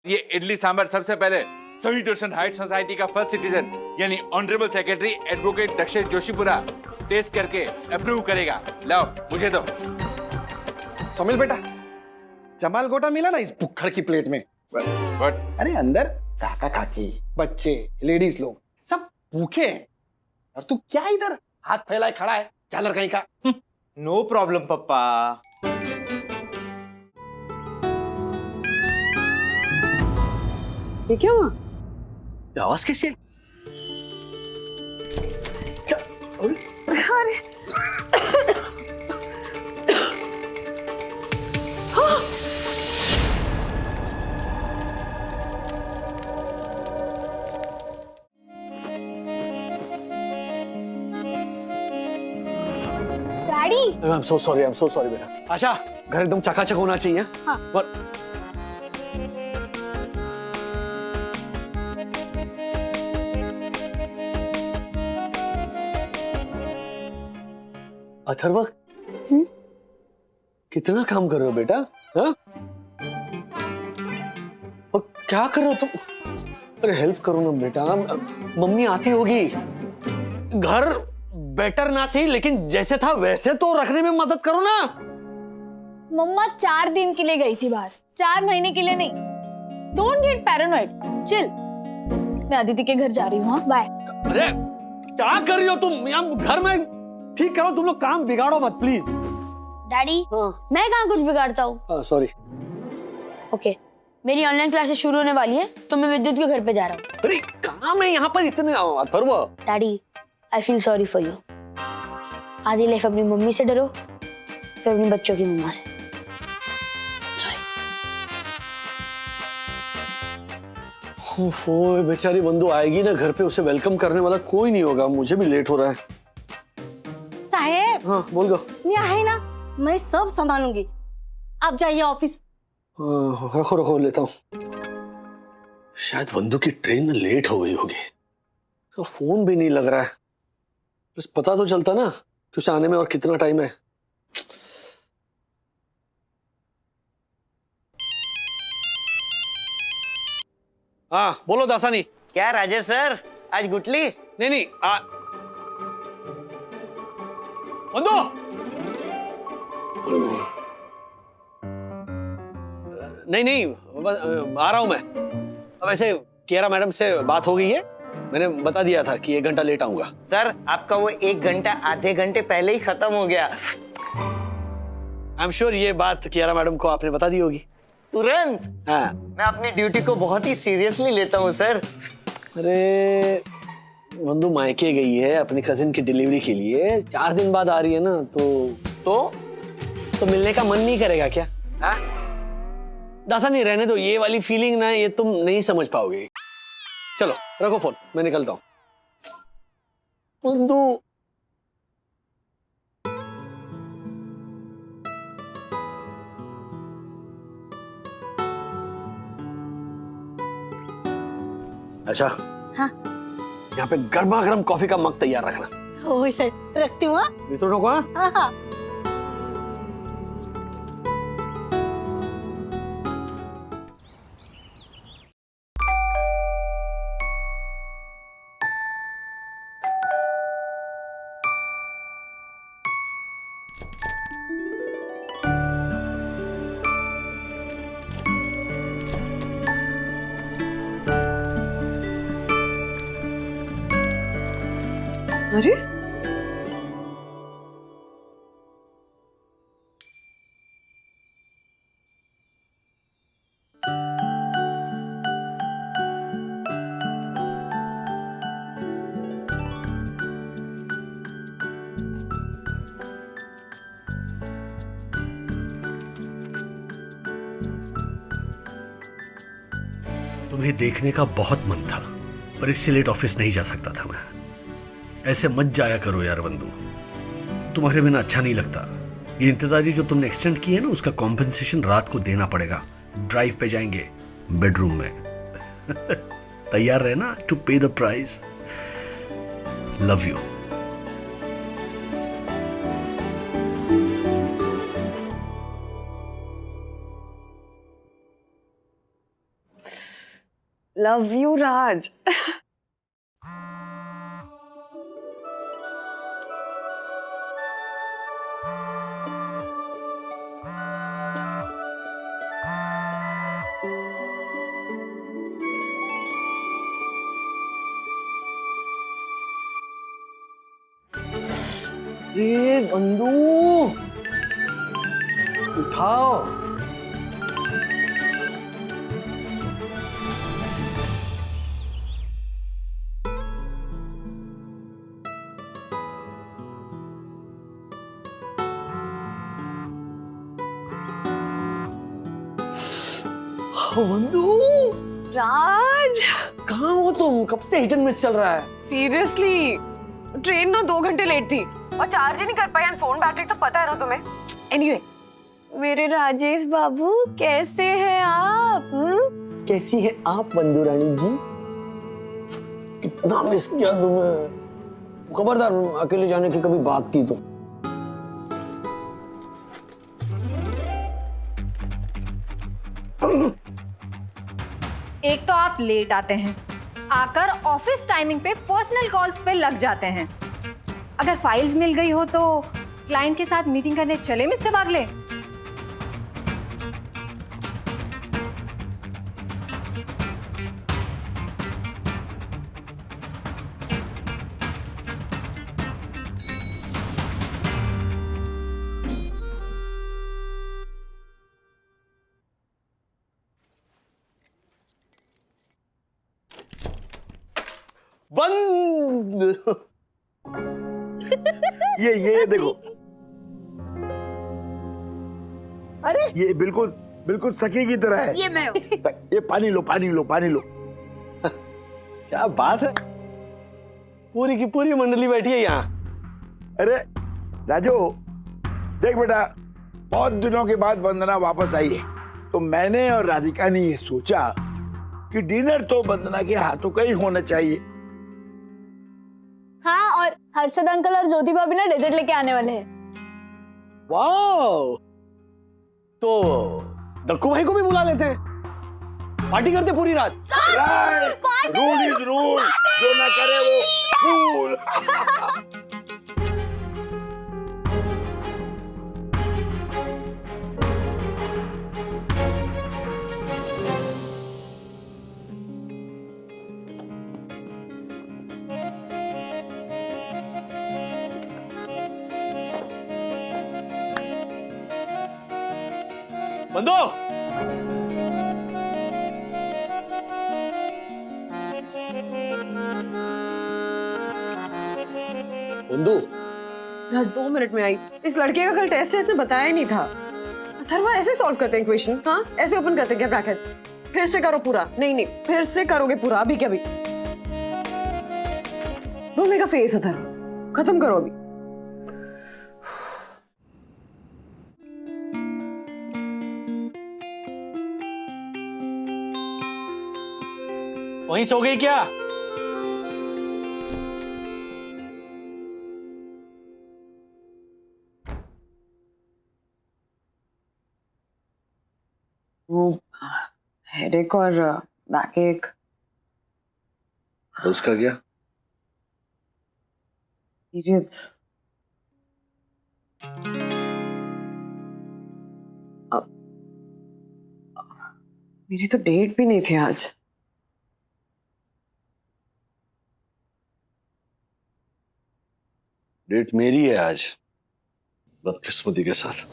ये इडली सांभर सबसे पहले सही हाइट सोसाइटी का फर्स्ट सिटीजन यानी honourable secretary advocate Dakshesh Joshipura test करके अप्रूव करेगा। लाओ मुझे दो। सोमिल बेटा, जमाल गोटा मिला ना इस भुक्खड़ की प्लेट में। What? अरे अंदर काका काकी, बच्चे, लेडीज लोग सब भूखे हैं और तू क्या इधर हाथ फैलाए खड़ा है झालर कहीं का। नो प्रॉब्लम पप्पा। ये क्या हुआ? आवाज कैसी है? क्या? अरे डैडी, I'm so sorry बेटा। आशा, घर एकदम चकाचक होना चाहिए। हाँ। और अथर्व, कितना काम कर रहे हो बेटा? हाँ? और क्या कर रहे हो तुम? अरे हेल्प करो ना बेटा, मम्मी आती होगी। घर बेटर ना सही, लेकिन जैसे था वैसे तो रखने में मदद करो ना। मम्मा 4 दिन के लिए गई थी बाहर, 4 महीने के लिए नहीं। Don't get paranoid, chill. मैं अदिति के घर जा रही हूँ। हाँ, बाय। अरे क्या कर रही हो तुम? यहाँ घर में ठीक करो, तुम लोग काम बिगाड़ो मत प्लीज। डैडी, हाँ। मैं कहाँ कुछ बिगाड़ता हूँ। सॉरी। ओके, मेरी ऑनलाइन क्लासेस शुरू होने वाली है तो मैं विद्युत के घर पे जा रहा हूँ। अरे काम है यहाँ पर इतने। Atharva, daddy, I feel sorry for you. आधी लाइफ अपनी मम्मी से डरो, फिर अपने बच्चों की मम्मा से। सॉरी। ओह बेचारी बंधु आएगी ना घर पे, उसे वेलकम करने वाला कोई नहीं होगा। मुझे भी लेट हो रहा है। साहेब, हाँ बोल गो। ये है ना, मैं सब संभालूंगी, आप जाइए ऑफिस। रखो लेता हूँ। शायद बंधु की ट्रेन लेट हो गई होगी, तो फोन भी नहीं लग रहा है। बस पता तो चलता ना कि उसे आने में और कितना टाइम है। हाँ बोलो दासानी। क्या राजेश सर, आज गुटली? नहीं बंधु, नहीं आ रहा हूं मैं। अब ऐसे कियारा मैडम से बात हो गई है, मैंने बता दिया था कि 1 घंटा लेट आऊंगा। सर आपका वो 1 घंटा आधे घंटे पहले ही खत्म हो गया। आई एम श्योर ये बात कियारा मैडम को आपने बता दी होगी। तुरंत। हाँ। मैं अपनी ड्यूटी को बहुत ही सीरियसली लेता हूँ सर। अरे बंधु मायके गई है अपनी कजिन की डिलीवरी के लिए, 4 दिन बाद आ रही है ना, तो मिलने का मन नहीं करेगा क्या? हाँ? दासा नहीं रहने दो, ये वाली फीलिंग ना ये तुम नहीं समझ पाओगे। चलो रखो फोन, मैं निकलता हूं। बंधु अच्छा, हाँ। यहाँ पे गर्मा गर्म कॉफी का मग तैयार रखना। ओह सर, रखती हूँ। मित्रों को हाँ हाँ। अरे तुम्हें देखने का बहुत मन था, पर इससे लेट ऑफिस नहीं जा सकता था मैं। ऐसे मत जाया करो यार बंधु, तुम्हारे बिना अच्छा नहीं लगता। ये इंतजारी जो तुमने एक्सटेंड की है ना, उसका कॉम्पेंसेशन रात को देना पड़ेगा। ड्राइव पे जाएंगे बेडरूम में। तैयार रहना to pay the price. Love you. Love you Raj. ए बंधु, उठाओ। बंधु, राज कहाँ हो तुम? कब से हिट एंड मिस चल रहा है? सीरियसली, ट्रेन ना 2 घंटे लेट थी और चार्ज ही नहीं कर पाई। फोन बैटरी तो पता है ना तुम्हें। एनीवे, मेरे राजेश बाबू कैसे हैं आप? कैसी है आप बंधु रानी जी? कितना मिस किया तुम्हें। खबरदार अकेले जाने की कभी बात की तो। एक तो आप लेट आते हैं, आकर ऑफिस टाइमिंग पे पर्सनल कॉल्स पे लग जाते हैं। अगर फाइल्स मिल गई हो तो क्लाइंट के साथ मीटिंग करने चले मिस्टर बागले। बंद। ये देखो, अरे ये बिल्कुल बिल्कुल सखी की तरह है। ये मैं हूं। ये पानी लो, पानी लो, पानी लो। क्या बात है, पूरी की पूरी मंडली बैठी है यहाँ। अरे राजू, देख बेटा, बहुत दिनों के बाद वंदना वापस आई है, तो मैंने और राधिका ने ये सोचा कि डिनर तो वंदना के हाथों का ही होना चाहिए। हाँ, और हर्षद अंकल और ज्योति भाभी ना डेजर्ट लेके आने वाले हैं। वाओ, तो दक्कू भाई को भी बुला लेते हैं, पार्टी करते पूरी रात। रूल इज रूल, जो ना करे वो फूल। बंदो, बंदू, राज 2 मिनट में आई। इस लड़के का कल टेस्ट है, इसने बताया ही नहीं था। अथर्वा ऐसे सॉल्व करते हैं क्वेश्चन? हाँ, ऐसे ओपन करते हैं क्या ब्रैकेट? फिर से करो पूरा। नहीं, फिर से करोगे पूरा। अभी क्या? अभी रोने का फेस। अथर्वा खत्म करो अभी। वहीं सो गई क्या? वो हेडेक और बैक एक। उसका क्या? पीरियड्स। मेरी तो डेट भी नहीं थी आज। डेट मेरी है आज, बदकिस्मती के साथ।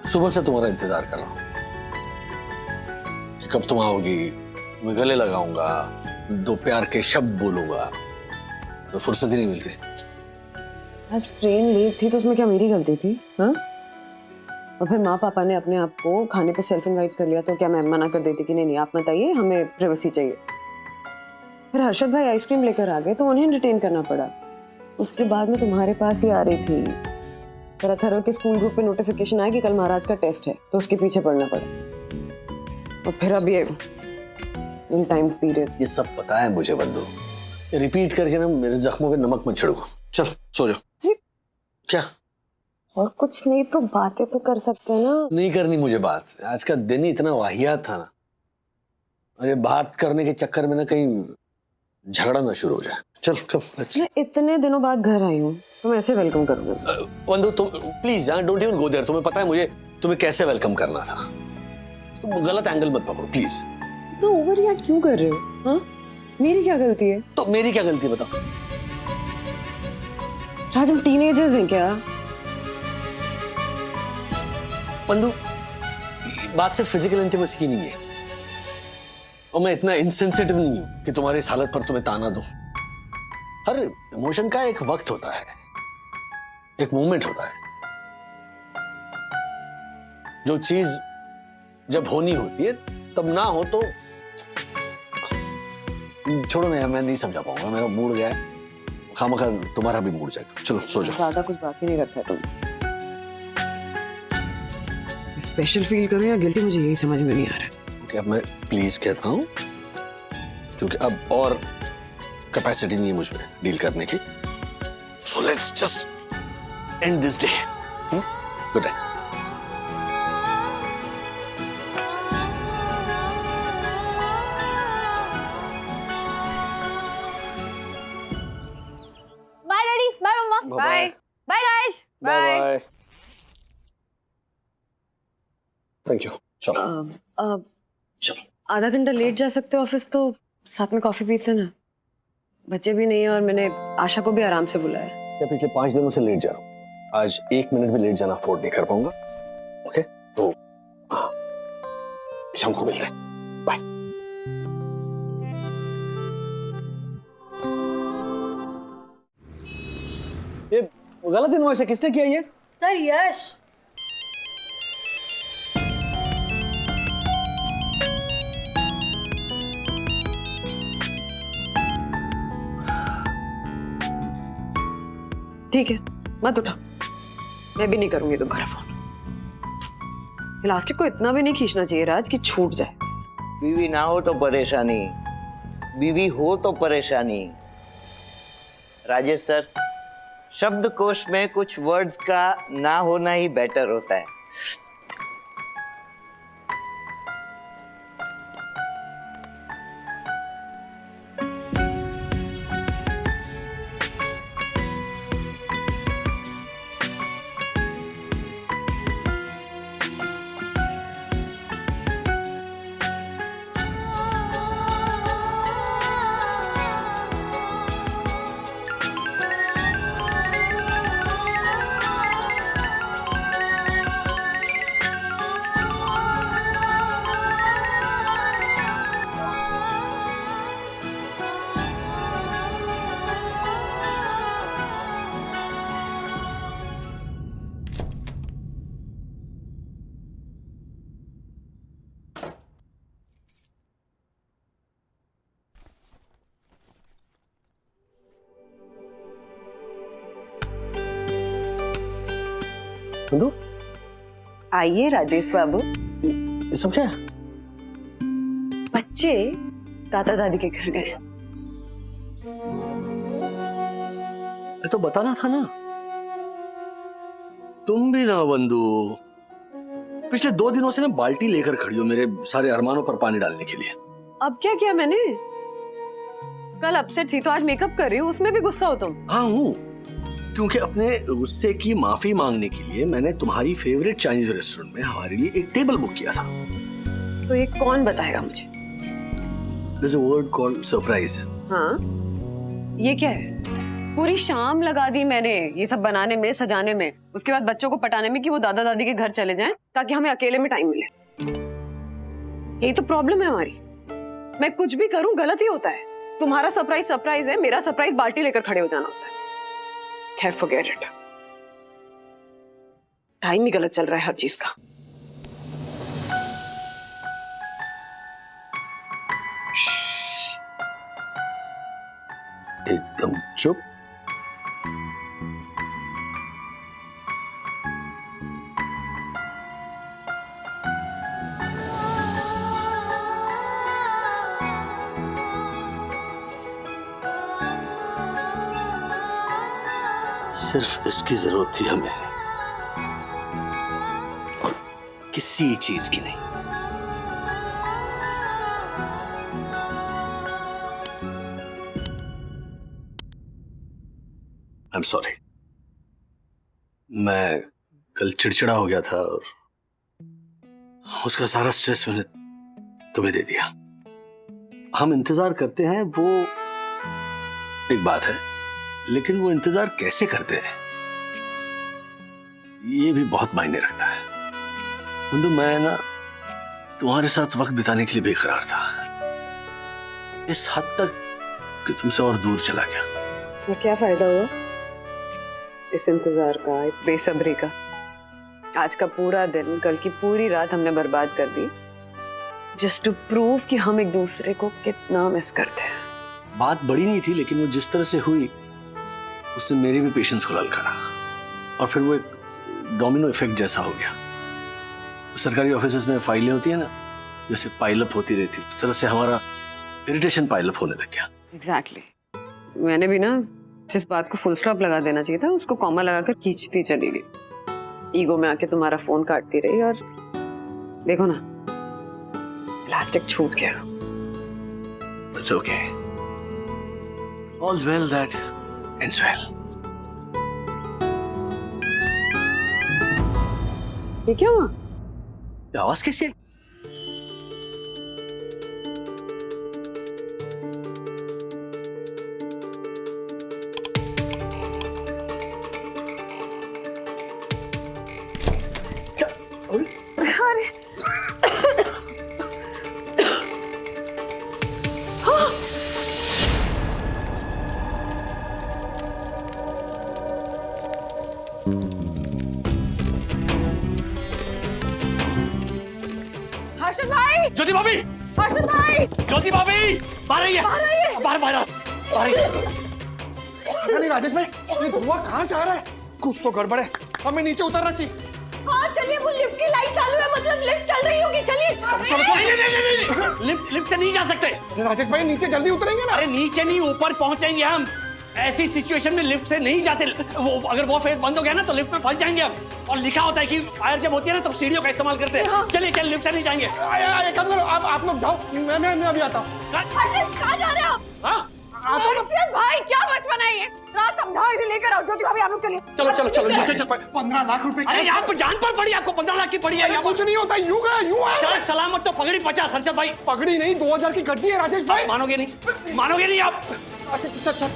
सुबह से तुम्हारा इंतजार कर रहा हूं कि कब तुम आओगी, मैं गले लगाऊंगा, 2 प्यार के शब्द बोलूंगा, तो फुर्सत ही नहीं मिलती। आज ट्रेन लेट थी तो उसमें क्या मेरी गलती थी? हाँ, और फिर माँ पापा ने अपने आप को खाने पे सेल्फ इनवाइट कर लिया, तो क्या मैं मना कर देती कि नहीं आप मत आइए, हमें प्राइवेसी चाहिए। फिर हर्षद भाई आइसक्रीम लेकर आ गए तो उन्हें एंटरटेन करना पड़ा। उसके बाद मैं तुम्हारे पास ही आ रही थी। फिर अथर्व के स्कूल ग्रुप पे नोटिफिकेशन आया कि कल महाराज का टेस्ट है, तो उसके पीछे पड़ना पड़ा। और फिर अब ये टाइम पीरियड। ये सब पता है मुझे बंधु, रिपीट करके ना मेरे जख्मों पे नमक मत छिड़को। चल सो जाओ। क्या? और कुछ नहीं तो बातें तो कर सकते हैं ना। नहीं करनी मुझे बात, आज का दिन ही इतना वाहियात था ना, अरे बात करने के चक्कर में ना कहीं झगड़ा ना शुरू हो जाए। चल कम। मैं इतने दिनों बाद घर आई हूँ, तुम ऐसे वेलकम करोगे? वंदु तुम please don't even go there. तुम्हें पता है मुझे तुम्हें कैसे वेलकम करना था, तुम गलत एंगल मत पकड़ो प्लीज। तो ओवर रिएक्ट क्यों कर रहे हो? हाँ, मेरी क्या गलती है? तो मेरी क्या गलती है बताओ? राज हम टीनेजर्स हैं क्या? वंदु बात सिर्फ फिजिकल इंटीमेसी की नहीं है, और मैं इतना इनसेंसिटिव नहीं हूं कि तुम्हारी इस हालत पर तुम्हें ताना दूं। हर इमोशन का एक वक्त होता है, एक मोमेंट होता है। जो चीज जब होनी होती है तब ना हो तो छोड़ो ना यार, मैं नहीं समझा पाऊंगा, मेरा मूड गया है, खामखा तुम्हारा भी मूड जाएगा। चलो सो जाओ। ज्यादा कुछ बाकी नहीं रखा है तुम। स्पेशल फील करो या गिल्टी, मुझे यही समझ में नहीं आ रहा। ओके अब मैं प्लीज कहता हूं, क्योंकि अब और कैपेसिटी नहीं है मुझ में डील करने की। So let's just end this day. Good day. Bye daddy, bye मम्मा, bye bye guys, bye. Thank you. चलो चलो। आधा घंटा लेट जा सकते हो ऑफिस, तो साथ में कॉफी पीते ना। बच्चे भी नहीं है और मैंने आशा को भी आराम से बुलाया। क्या पिछले 5 दिनों से लेट जा रहा हूँ, आज 1 मिनट भी लेट जाना अफोर्ड नहीं कर पाऊंगा। ओके तो शाम को मिलते हैं। बाय। ये गलत इनवॉइस है, किसने किया ये? सर यश। ठीक है मत उठा, मैं भी नहीं करूंगी दोबारा फोन। इलास्टिक को इतना भी नहीं खींचना चाहिए राज कि छूट जाए। बीवी ना हो तो परेशानी, बीवी हो तो परेशानी। राजेश सर, शब्दकोश में कुछ वर्ड्स का ना होना ही बेटर होता है। बंधु आइए राजेश बाबू। ये सब क्या है? बच्चे दादा दादी के घर गए। ये तो बताना था ना। तुम भी ना बंधु, पिछले 2 दिनों से ना बाल्टी लेकर खड़ी हो मेरे सारे अरमानों पर पानी डालने के लिए। अब क्या किया मैंने? कल अपसेट थी तो आज मेकअप कर रही हूँ, उसमें भी गुस्सा हो तुम? हाँ हूँ, क्योंकि अपने गुस्से की माफी मांगने के लिए मैंने तुम्हारी फेवरेट चाइनीज रेस्टोरेंट में हमारे लिए एक टेबल बुक किया था। तो ये कौन बताएगा मुझे? There's a word called surprise. हाँ, ये क्या है? पूरी शाम लगा दी मैंने ये सब बनाने में, सजाने में, उसके बाद बच्चों को पटाने में कि वो दादा दादी के घर चले जाएं ताकि हमें अकेले में टाइम मिले। यही तो प्रॉब्लम है हमारी। मैं कुछ भी करूं गलत ही होता है। तुम्हारा सरप्राइज सरप्राइज है, मेरा सरप्राइज बाल्टी लेकर खड़े हो जाना होता है। खैर फॉरगेट इट, टाइम ही गलत चल रहा है हर चीज का। एकदम चुप। सिर्फ इसकी जरूरत थी हमें, और किसी चीज की नहीं। आई एम सॉरी, मैं कल चिड़चिड़ा हो गया था और उसका सारा स्ट्रेस मैंने तुम्हें दे दिया। हम इंतजार करते हैं वो एक बात है, लेकिन वो इंतजार कैसे करते हैं ये भी बहुत मायने रखता है। बंधु, मैं ना तुम्हारे साथ वक्त बिताने के लिए बेकरार था, इस हद तक कि तुमसे और दूर चला गया। तो क्या फायदा हुआ इस इंतजार का, इस बेसब्री का? आज का पूरा दिन, कल की पूरी रात हमने बर्बाद कर दी जस्ट टू प्रूव कि हम एक दूसरे को कितना मिस करते हैं। बात बड़ी नहीं थी, लेकिन वो जिस तरह से हुई उसने मेरे भी पेशेंस को ललकारा, और फिर वो एक डोमिनो इफेक्ट जैसा हो गया। सरकारी ऑफिसेज में फाइलें होती है ना, जैसे पाइलअप होती रहती, उस तरह से हमारा इरिटेशन पाइलअप होने लग गया। एग्जैक्टली। मैंने भी ना जिस बात को फुल स्टॉप लगा देना चाहिए था, उसको कॉमा लगाकर खींचती चली गई। ईगो में आके तुम्हारा फोन काटती रही, और देखो ना, प्लास्टिक छूट गया। It's okay. All's well that ends well. ये क्या हुआ? ये आवाज कैसी है? हर्षद भाई, ज्योति भाभी, हर्षद भाई, ज्योति भाभी, बाहर रही है, बाहर बाहर नहीं राजेश भाई, ये धुआं कहाँ से आ रहा है? कुछ तो गड़बड़ है, हमें नीचे उतरना चाहिए। हाँ चलिए, वो लिफ्ट की लाइट चालू है, मतलब लिफ्ट चल रही होगी। चलिए चलो चलो। नहीं, लिफ्ट से नहीं जा सकते। राजेश भाई नीचे जल्दी उतरेंगे ना? अरे नीचे नहीं, ऊपर पहुंचेंगे हम। ऐसी सिचुएशन में लिफ्ट से नहीं जाते। वो अगर वो फेस बंद हो गया ना तो लिफ्ट में फंस जाएंगे हम। और लिखा होता है कि फायर जब होती है ना तब सीढ़ियों का इस्तेमाल करते हैं। चलिए चलिए, लिफ्ट से नहीं जाएंगे। एक काम करो, आप लोग जाओ, मैं अभी आता हूँ। हर्षद, कहाँ जा रहे हो आप? आता हूँ। हर्षद भाई, क्या बचपन है ये? रात समझाओ, इधर लेकर आओ। ज्योति भाभी, आप लोग चलिए। चलो चलो चलो, नीचे चलो। 15 लाख रुपए। अरे आपको जान पर पड़ी, आपको 15 लाख की पड़ी है। कुछ नहीं होता, यूं गया यूं है। सर सलामत तो पगड़ी 50। हर्षद भाई, पगड़ी नहीं, 2000 की गड्डी है राजेश भाई। मानोगे नहीं, मानोगे नहीं आप। अच्छा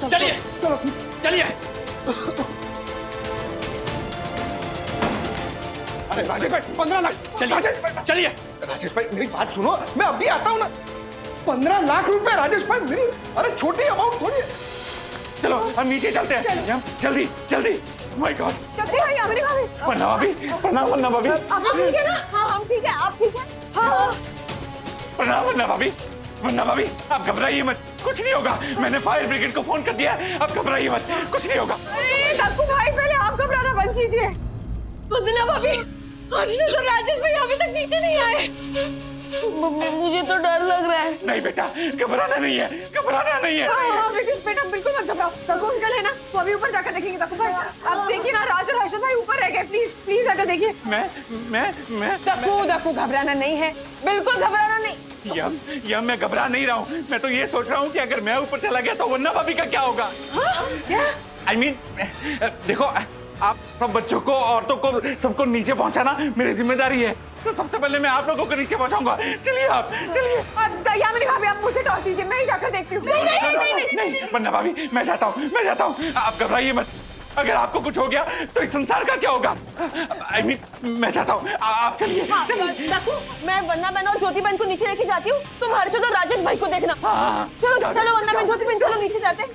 चलिए चलो ठीक। चलिए। अरे राजेश भाई, 15 लाख। चलिए राजेश भाई, मेरी बात सुनो, मैं अभी आता हूँ ना। 15 लाख रुपए राजेश भाई, मेरी अरे छोटी अमाउंट थोड़ी है। चलो हम नीचे चलते हैं, जल्दी जल्दी। माय गॉड, ज्योति भाई, अमरी भाभी, वन्ना भाभी, प्रणाम वन्ना भाभी। आप ठीक है ना? हाँ हम ठीक है, आप ठीक है? हाँ। प्रणाम वन्ना भाभी। वन्ना भाभी, आप घबराइए मत, कुछ नहीं होगा। मैंने फायर ब्रिगेड को फोन कर दिया है, आप घबराइए मत, कुछ नहीं होगा। अरे दक्कू भाई, पहले आप घबराना बंद कीजिए। वंदना भाभी, हर्षद और राजेश भाई अभी तक नीचे नहीं आए। मम्मी, मुझे तो डर लग रहा है। नहीं बेटा, घबराना नहीं है, घबराना नहीं है। हाँ बेटा, बिल्कुल मत घबराओ। दक्कू अंकल है ना, वो अभी ऊपर जाकर देखेंगे। दक्कू भाई, आप देखिए ना, राज और हर्षद भाई ऊपर रह गए। प्लीज प्लीज आकर देखिए। मैं दक्कू घबराना नहीं है, बिल्कुल घबराना नहीं। यम मैं घबरा नहीं रहा हूँ। मैं तो ये सोच रहा हूँ कि अगर मैं ऊपर चला गया तो वन्ना भाभी का क्या होगा। I mean, देखो, आप सब बच्चों को, औरतों को, सबको नीचे पहुंचाना मेरी जिम्मेदारी है। तो सबसे पहले मैं आप लोगों को नीचे पहुंचाऊंगा। चलिए आप, चलिए। यामिनी भाभी, आप मुझे टॉस दीजिए, मैं ही जाकर देखती हूँ। नहीं वन्ना भाभी, मैं जाता हूँ। आप घबराइए मत। अगर आपको कुछ हो गया तो इस संसार का क्या होगा? I mean, मैं जाता हूँ, आप चलिए। दक्कू, मैं वन्ना बहन और ज्योति बहन को नीचे लेके जाती हूँ, तुम हर्षद और राजेश भाई को देखना। चलो चलो, वन्ना बहन, ज्योति बहन, चलो नीचे जाते हैं।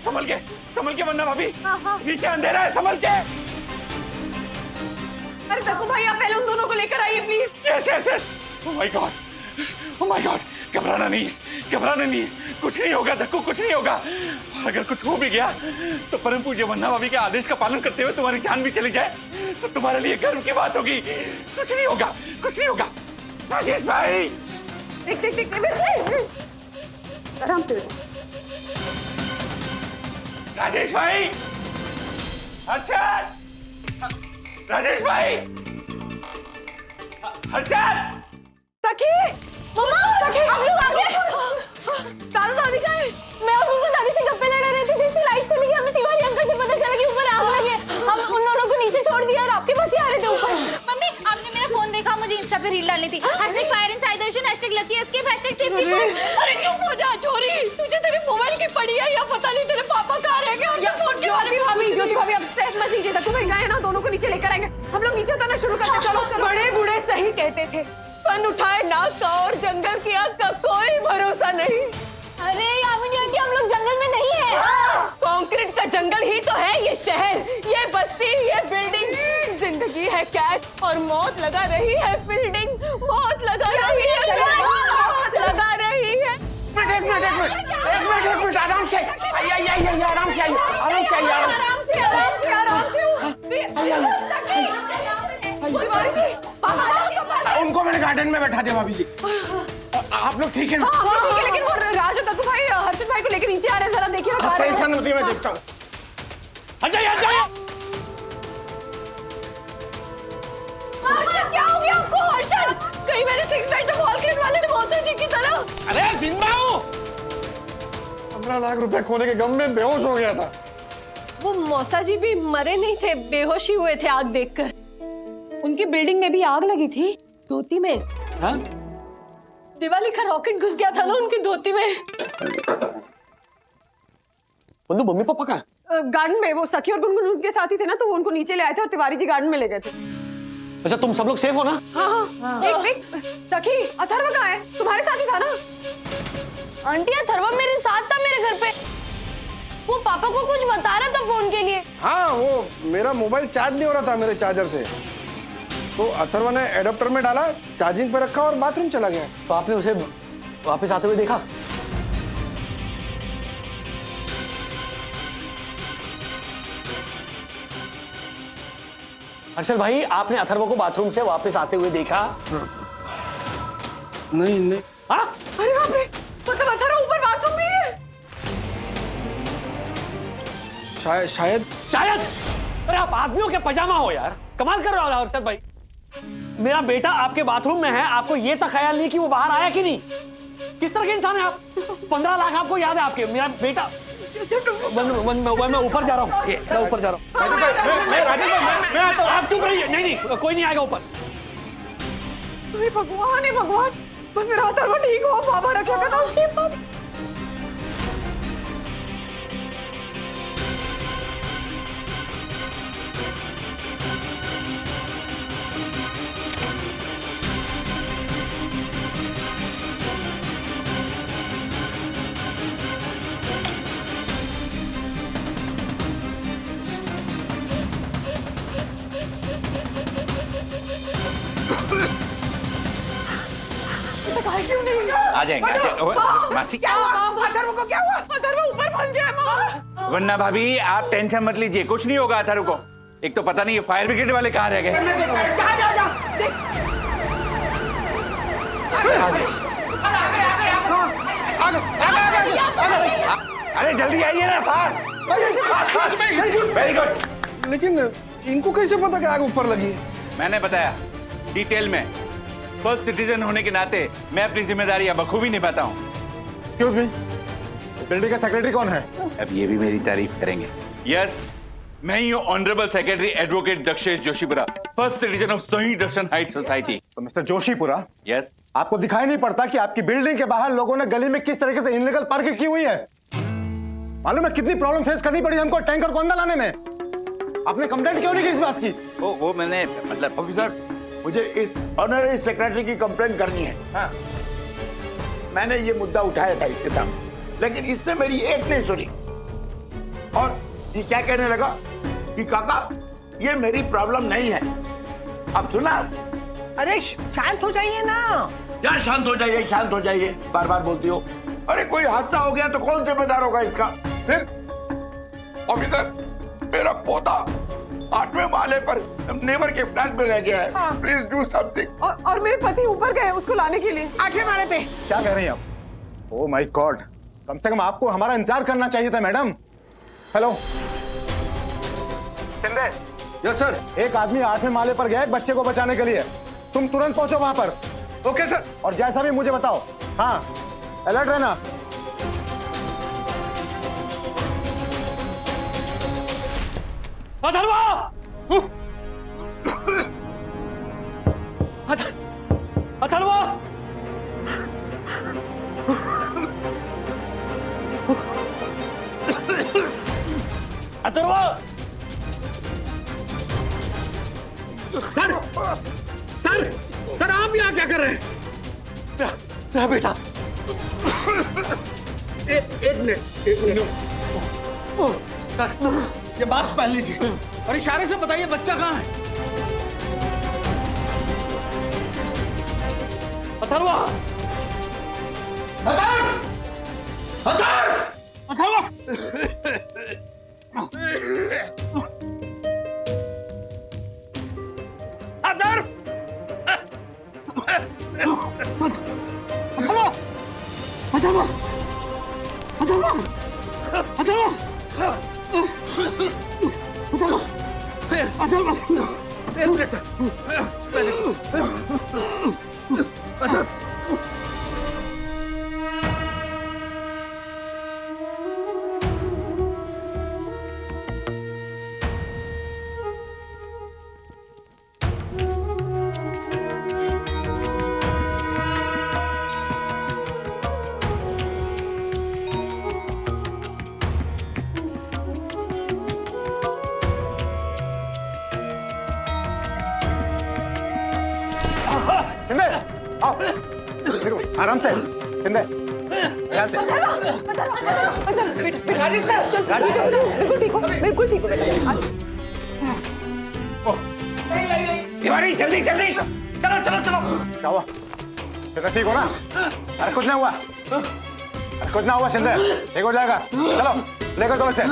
संभल के वन्ना भाभी, नीचे अंधेरा है, संभल के। अरे दक्कू भाई, आप पहले उन दोनों को लेकर आइए please. Yes. Oh my God, घबराना नहीं है, कुछ नहीं होगा दक्कू, कुछ नहीं होगा। और अगर कुछ हो भी गया तो परम पूज्य वन्ना भाभी के आदेश का पालन करते हुए तुम्हारी जान भी चली जाए तो तुम्हारे लिए गर्व की बात होगी। कुछ नहीं होगा। राजेश भाई, देख आराम से। राजेश भाई, हर्षद, राजेश भाई, हर्षद, सखी, मम्मा, सखी, आप लोग आ गए। दादा दादी कहाँ हैं? मैं और बुलबुल दादी से गप्पे लड़े रहे थे, जैसे लाइट चली गई हमें तिवारी अंकल से पता चला कि ऊपर आग लगी है। हम उन दोनों को नीचे छोड़ दिया और आपके पास ही आ रहे थे ऊपर। मम्मी, आपने मेरा फोन देखा, मुझे इंस्टा पे रील डालनी थी। #Fire in Sai Darshan, #lucky escape, #safety first. अरे चुप हो जा छोरी, तुझे तेरे मोबाइल की पड़ी है या पता नहीं तेरे पापा कहाँ रह गए। उनके फोन के बारे में ज्योति भाभी अब स्ट्रेस मत लीजिए, तुम्हें गए ना दोनों को नीचे लेकर आएंगे। हम लोग नीचे उतरना शुरू करते हैं। चलो चलो। बड़े बूढ़े सही कहते थे, पन उठाए नाक का और जंगल की आग का कोई भरोसा नहीं। अरे यामिनी आंटी, हम लोग जंगल में नहीं है। कंक्रीट का जंगल ही तो है ये शहर, ये बस्ती, ये बिल्डिंग। जिंदगी है कैद और मौत लगा रही है फील्डिंग, मौत लगा रही है, मौत लगा रही है। एक मिनट, आराम से आइए, आराम से उनको मैंने गार्डन में बैठा दिया भाभी जी। आप लोग ठीक है ना? ठीक है, लेकिन वो राज और तत्तू भाई हर्षद भाई को लेकर नीचे आ रहे हैं, जरा देखिए ना। परेशान होती है, मैं देखता हूँ। हर्षद, क्या हो गया आपको? हर्षद, कहीं मेरे 6 बेड बॉल खेलने वाले ने मौसा जी की तरह। अरे जिंदा हूँ। 15 लाख रुपए खोने के गम में बेहोश हो गया था। वो मौसा जी भी मरे नहीं थे, बेहोश ही हुए थे आग देखकर। उनकी बिल्डिंग में भी आग लगी थी, धोती में। हाँ? दिवाली का रॉकेट घुस गया था ना उनकी धोती में। बंधु, मम्मी पापा कहाँ है? गार्डन में, वो सखी और गुनगुन उनके साथ ही थे ना, तो वो उनको नीचे ले आए थे और तिवारी जी गार्डन में ले गए थे। अच्छा, तुम सब लोग सेफ हो ना? हाँ। देख सखी, अथर्व कहाँ है? तुम्हारे साथ ही था ना? आंटी, अथर्व मेरे साथ था मेरे घर पे। वो पापा को कुछ बता रहा था फोन के लिए। हाँ, वो मेरा मोबाइल चार्ज नहीं हो रहा था मेरे चार्जर से, तो अथर्व ने एडाप्टर में डाला, चार्जिंग पे रखा और बाथरूम चला गया। तो आपने उसे वापस आते हुए देखा? हर्षद भाई, आपने अथर्व को बाथरूम से वापस आते हुए देखा? नहीं। हाँ? अरे बाप रे, मतलब अथर्व ऊपर बाथरूम में है? शायद। अरे आप आदमियों के पजामा हो यार, कमाल कर रहे हो हर्षद भाई। मेरा बेटा आपके बाथरूम में है, आपको ये तक ख्याल नहीं कि वो बाहर आया कि नहीं? किस तरह के इंसान है आप? 15 लाख आपको याद है आपके? मेरा बेटा, मैं ऊपर जा रहा हूँ, मैं ऊपर जा रहा हूँ। मैं आता हूँ। आप चुप रहिए। नहीं, कोई नहीं आएगा ऊपर। भगवान, बस मेरा अथर्व ठीक हो, बाबा रक्षा करना उसके पाप। क्यों नहीं आ जाएंगे। मासी, क्या हुआ? अथर्व को क्या हुआ? अथर्व ऊपर फंस गया माँ। वरना भाभी आप टेंशन मत लीजिए, कुछ नहीं होगा अथर्व को। एक तो पता नहीं ये फायर ब्रिगेड वाले कहाँ रह गए। अरे जल्दी आइए ना, फास्ट। Very good. लेकिन इनको कैसे पता कि आग ऊपर लगी है? मैंने बताया डिटेल में। फर्स्ट सिटीजन होने के नाते मैं अपनी जिम्मेदारी बखूबी निभाता हूँ। क्यों भी? बिल्डिंग का सेक्रेटरी कौन है? अब ये भी मेरी तारीफ करेंगे। यस, मैं ही हूँ honourable secretary advocate Dakshesh Joshipura, first citizen of सही दर्शन हाइट सोसाइटी। तो मिस्टर जोशीपुरा, यस, आपको दिखाई नहीं पड़ता कि आपकी बिल्डिंग के बाहर लोगों ने गली में किस तरीके से इनलीगल पार्किंग की हुई है? मालूम है कितनी प्रॉब्लम फेस करनी पड़ी हमको टैंकर को अंदर लाने में? आपने कंप्लेंट क्यों नहीं की इस बात की? वो मैंने मतलब ऑफिसर, मुझे इस ऑनरेबल सेक्रेटरी की कंप्लेंट करनी है। हाँ। मैंने ये मुद्दा उठाया था इसके सामने, लेकिन इसने मेरी एक नहीं सुनी और ये क्या कहने लगा कि काका ये मेरी प्रॉब्लम नहीं है। अब सुना? अरे शांत हो जाइए ना। क्या शांत हो जाइए, बार बार बोलती हो। अरे कोई हादसा हो गया तो कौन जिम्मेदार होगा इसका? फिर ऑफिसर, मेरा पोता 8वें माले पर नेबर के फ्लैट में रह गया है। हाँ। Please do something. और मेरे पति ऊपर गए उसको लाने के लिए 8वें माले पे। क्या कह रही हैं आप? ओह माय गॉड, कम से कम आपको हमारा इंतजार करना चाहिए था madam. Hello Shinde, yes sir. एक आदमी 8वें माले पर गया एक बच्चे को बचाने के लिए। तुम तुरंत पहुंचो वहां पर। Okay sir. और जैसा भी मुझे बताओ। हाँ, अलर्ट रहना। Atharva! Atharva! Atharva! Sir sir sir आप यहाँ क्या कर रहे हैं? बेटा एक मिनट। सर ये मास्क पहन लीजिए और इशारे से बताइए बच्चा कहाँ है? अथर्वा! शिंदे, आओ। देखो, आराम से। शिंदे, ध्यान से। राजेश सर, बिल्कुल ठीक हो, बिल्कुल ठीक हो बेटा। तिवारी जल्दी जल्दी चलो चलो चलो। क्या हुआ? शिंदे ठीक हो ना? अरे कुछ नहीं हुआ। अरे कुछ ना हुआ शिंदे, ठीक हो जाएगा। चलो लेकर चलो इसे।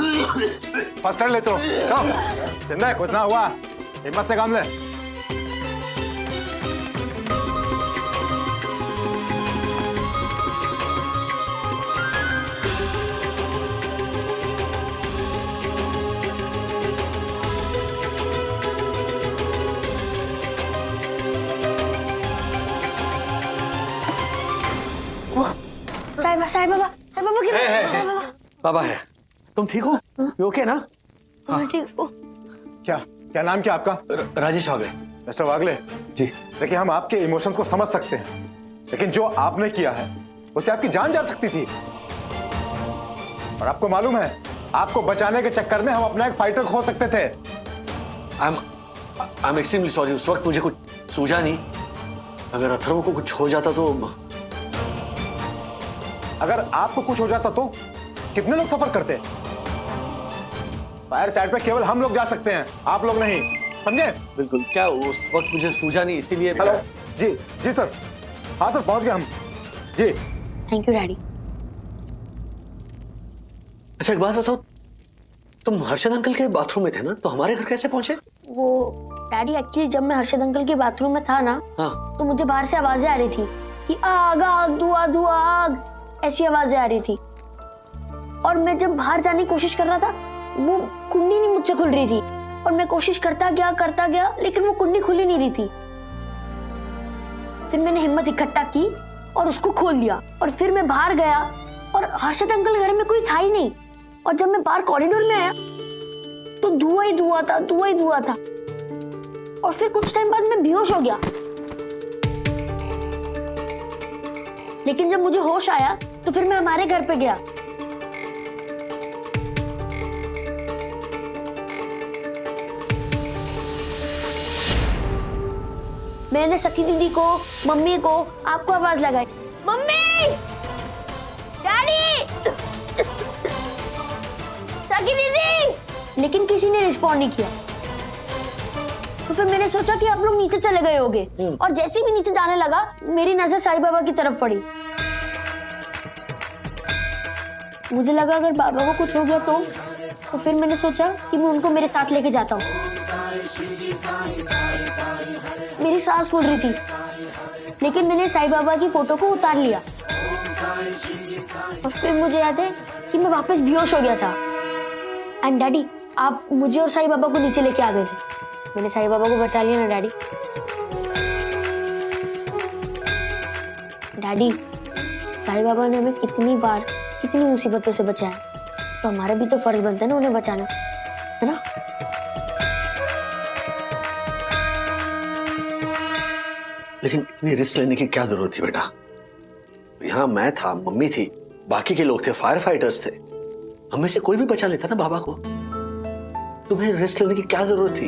फर्स्ट एड लेते हो। चलो शिंदे, कुछ ना हुआ। हिम्मत से काम ले। साईं बाबा किधर? बाबा है। तुम ठीक हो? यू ओके ना? मैं ठीक हूँ। क्या क्या नाम क्या आपका? राजेश वागले। मिस्टर वागले जी। देखिए, हम आपके इमोशंस को समझ सकते हैं, लेकिन जो आपने किया है उससे आपकी जान जा सकती थी। और आपको मालूम है, आपको बचाने के चक्कर में हम अपना एक फाइटर खो सकते थे। I am extremely sorry. उस वक्त मुझे कुछ सूझा नहीं। अगर अथर्व को कुछ हो जाता तो। अगर आपको कुछ हो जाता तो कितने लोग सफर करते? फायर साइड पे केवल हम लोग जा सकते हैं, आप लोग नहीं, समझे? बिल्कुल। क्या उस वक्त मुझे सूझा नहीं, इसीलिए। हेलो जी। जी सर। हाँ सर, पहुंच गए हम। जी थैंक यू डैडी। अच्छा एक बात बताओ, तुम हर्षद अंकल के बाथरूम में थे ना, तो हमारे घर कैसे पहुंचे? वो डैडी एक्चुअली जब मैं हर्षद अंकल के बाथरूम में था ना, हाँ। तो मुझे बाहर से आवाजें आ रही थी कि आग आग धुआं धुआं आग, ऐसी आवाजें आ रही थी। और मैं जब बाहर जाने की कोशिश कर रहा था, वो कुंडी नहीं मुझसे खुल रही थी। और मैं कोशिश करता गया, लेकिन वो कुंडी खुल ही नहीं रही थी। फिर मैंने हिम्मत इकट्ठा की और उसको खोल दिया। और फिर मैं बाहर गया और हर्षद अंकल घर में कोई था ही नहीं। और जब मैं बाहर कॉरिडोर में आया तो धुआं ही धुआं था। और फिर कुछ टाइम बाद मैं बेहोश हो गया। लेकिन जब मुझे होश आया तो फिर मैं हमारे घर पे गया। मैंने सखी दीदी को, मम्मी को, आपको आवाज लगाई, मम्मी, डैडी, सखी दीदी, लेकिन किसी ने रिस्पॉन्ड नहीं किया। तो फिर मैंने सोचा कि आप लोग नीचे चले गए होंगे। और जैसे भी नीचे जाने लगा, मेरी नजर साईं बाबा की तरफ पड़ी। मुझे लगा अगर बाबा को कुछ हो गया तो फिर मैंने सोचा कि मैं उनको मेरे साथ लेके जाता हूँ। मेरी सांस फूल रही थी, लेकिन मैंने साईं बाबा की फोटो को उतार लिया। और फिर मुझे याद है कि मैं वापस बेहोश हो गया था। एंड डैडी, आप मुझे और साईं बाबा को नीचे लेके आ गए थे। मैंने साईं बाबा को बचा लिया ना डैडी। डैडी, साईं बाबा ने हमें कितनी बार कितनी मुसीबतों से बचाया, तो हमारा भी तो फर्ज बनता है ना उन्हें बचाना, है ना? लेकिन इतनी रिस्क लेने की क्या जरूरत थी बेटा? यहाँ मैं था, मम्मी थी, बाकी के लोग थे, फायर फाइटर्स थे। हमें से कोई भी बचा लेता ना बाबा को। तुम्हें रिस्क लेने की क्या जरूरत थी?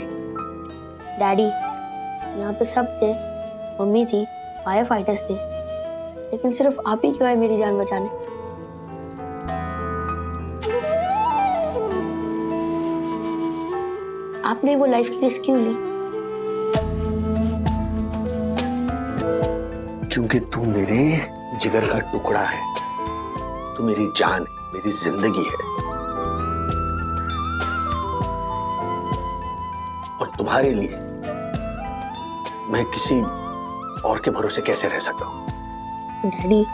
डैडी, यहाँ पे सब थे, मम्मी थी, फायर फाइटर्स थे, लेकिन सिर्फ आप ही क्यों आए मेरी जान बचाने? आपने वो लाइफ की रिस्क क्यों ली? क्योंकि तू मेरे जिगर का टुकड़ा है, तू मेरी जान है, मेरी जिंदगी है। और तुम्हारे लिए मैं किसी और के भरोसे कैसे रह सकता हूँ? डैडी,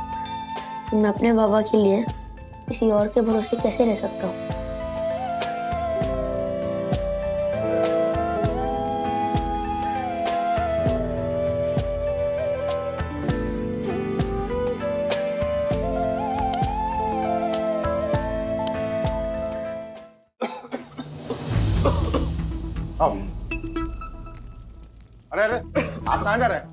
मैं अपने बाबा के लिए किसी और के भरोसे कैसे रह सकता हूँ? अरे अरे आप कहाँ जा रहे हैं?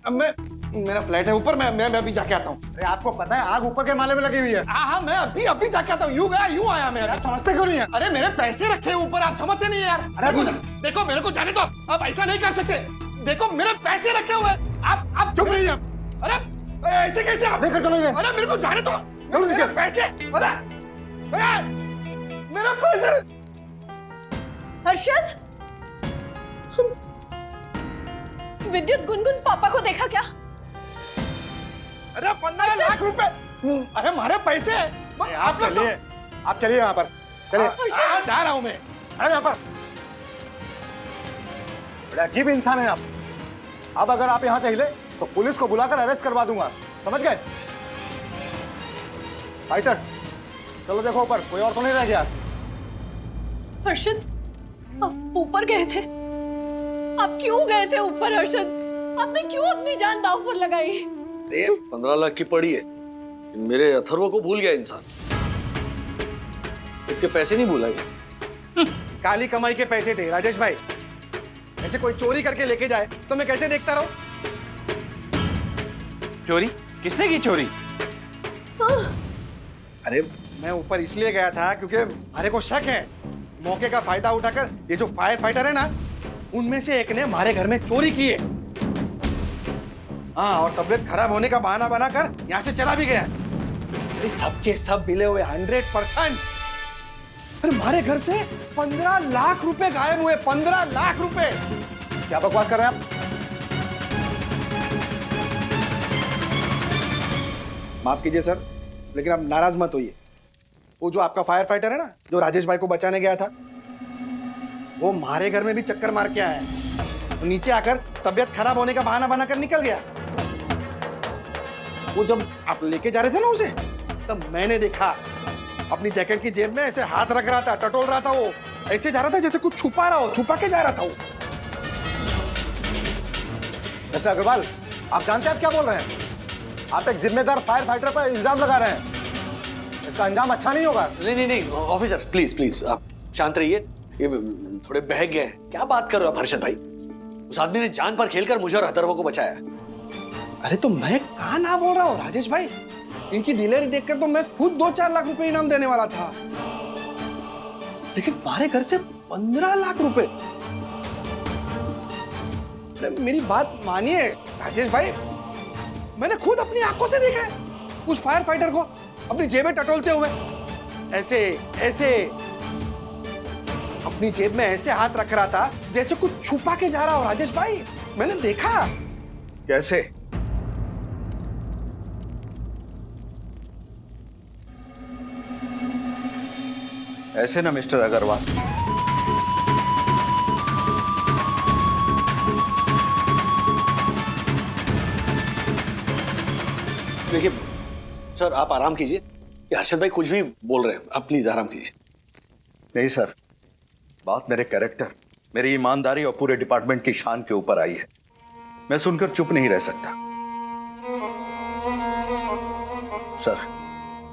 अब मेरा फ्लैट है ऊपर, मैं अभी जाके आता हूँ। अरे आपको पता है आग ऊपर के माले में लगी हुई है। हाँ, मैं अभी जाके आता हूँ। यूं गया यूं आया मैं। आप समझते क्यों नहीं है? अरे मेरे पैसे रखे हैं ऊपर, आप समझते नहीं है यार। अरे देखो मेरे को जाने दो, आप ऐसा नहीं कर सकते। देखो मेरे पैसे रखे हुए, आप चुप रहिए। अरे ऐसे कैसे आप लेकर चलो इन्हें। अरे मेरे को जाने दो, चलो नीचे। मेरे पैसे, अरे मेरे पैसे। हर्षद, विद्युत गुनगुन पापा को देखा क्या? अरे 15 लाख रुपए, अरे हमारे पैसे। आप चलिए, आप चलिए यहाँ पर चलिए। जा रहा हूँ मैं। अरे यहाँ पर बड़ा अजीब इंसान है आप। अब अगर आप यहाँ से हिले तो पुलिस को बुलाकर अरेस्ट करवा दूंगा, समझ गए? फाइटर्स चलो देखो ऊपर, कोई और तो नहीं रह गया। हर्षद, आप ऊपर गए थे? आप क्यों गए थे ऊपर हर्षद? आपने क्यों अपनी जान दांव पर लगाई? 15 लाख की पड़ी है, मेरे अथर्व को भूल गया इंसान। इसके पैसे नहीं भूला गया। काली कमाई के पैसे थे राजेश भाई। ऐसे कोई चोरी करके लेके जाए तो मैं कैसे देखता रहूं? चोरी? किसने की चोरी? अरे मैं ऊपर इसलिए गया था क्योंकि हमारे को शक है, मौके का फायदा उठाकर ये जो फायर फाइटर है ना, उनमें से एक ने हमारे घर में चोरी की है। हाँ, और तबीयत खराब होने का बहाना बनाकर यहाँ से चला भी गया। अरे सबके सब मिले हुए 100%। अरे हमारे घर से 15 लाख रुपए गायब हुए। 15 लाख रुपए। क्या बकवास कर रहे हैं आप? माफ कीजिए सर, लेकिन आप नाराज मत होइए। वो जो आपका फायर फाइटर है ना, जो राजेश भाई को बचाने गया था, वो हमारे घर में भी चक्कर मार के आया है। नीचे आकर तबीयत खराब होने का बहाना बनाकर निकल गया। वो जब आप लेके जा रहे थे ना उसे, तब मैंने देखा अपनी जैकेट की जेब में ऐसे हाथ रख रहा था, टटोल रहा था। वो ऐसे जा रहा था जैसे कुछ छुपा रहा हो, छुपा के जा रहा था वो। मिस्टर अग्रवाल, आप जानते हैं आप क्या बोल रहे हैं? आप एक जिम्मेदार फायर फाइटर पर इल्जाम लगा रहे हैं। इसका अंजाम अच्छा नहीं होगा। नहीं ऑफिसर, प्लीज आप शांत रहिए। ये थोड़े बहक गए हैं। क्या बात कर रहे हो आप हर्षद भाई? उस आदमी ने जान पर खेलकर मुझे और अथर्व को बचाया। अरे तो मैं कहाँ ना बोल रहा हूँ राजेश भाई। इनकी दिलेरी देखकर तो मैं खुद 2-4 लाख रुपए इनाम देने वाला था, लेकिन हमारे घर से 15 लाख रुपए। मेरी बात मानिए राजेश भाई, मैंने खुद अपनी आंखों से देखा है उस फायर फाइटर को अपनी जेबें टटोलते हुए। ऐसे अपनी जेब में ऐसे हाथ रख रहा था जैसे कुछ छुपा के जा रहा हो। राजेश भाई, मैंने देखा। कैसे? ऐसे ना मिस्टर अग्रवाल। देखिए सर, आप आराम कीजिए। ये हर्षद भाई कुछ भी बोल रहे हैं, आप प्लीज आराम कीजिए। नहीं सर, बात मेरे कैरेक्टर, मेरी ईमानदारी और पूरे डिपार्टमेंट की शान के ऊपर आई है। मैं सुनकर चुप नहीं रह सकता। सर,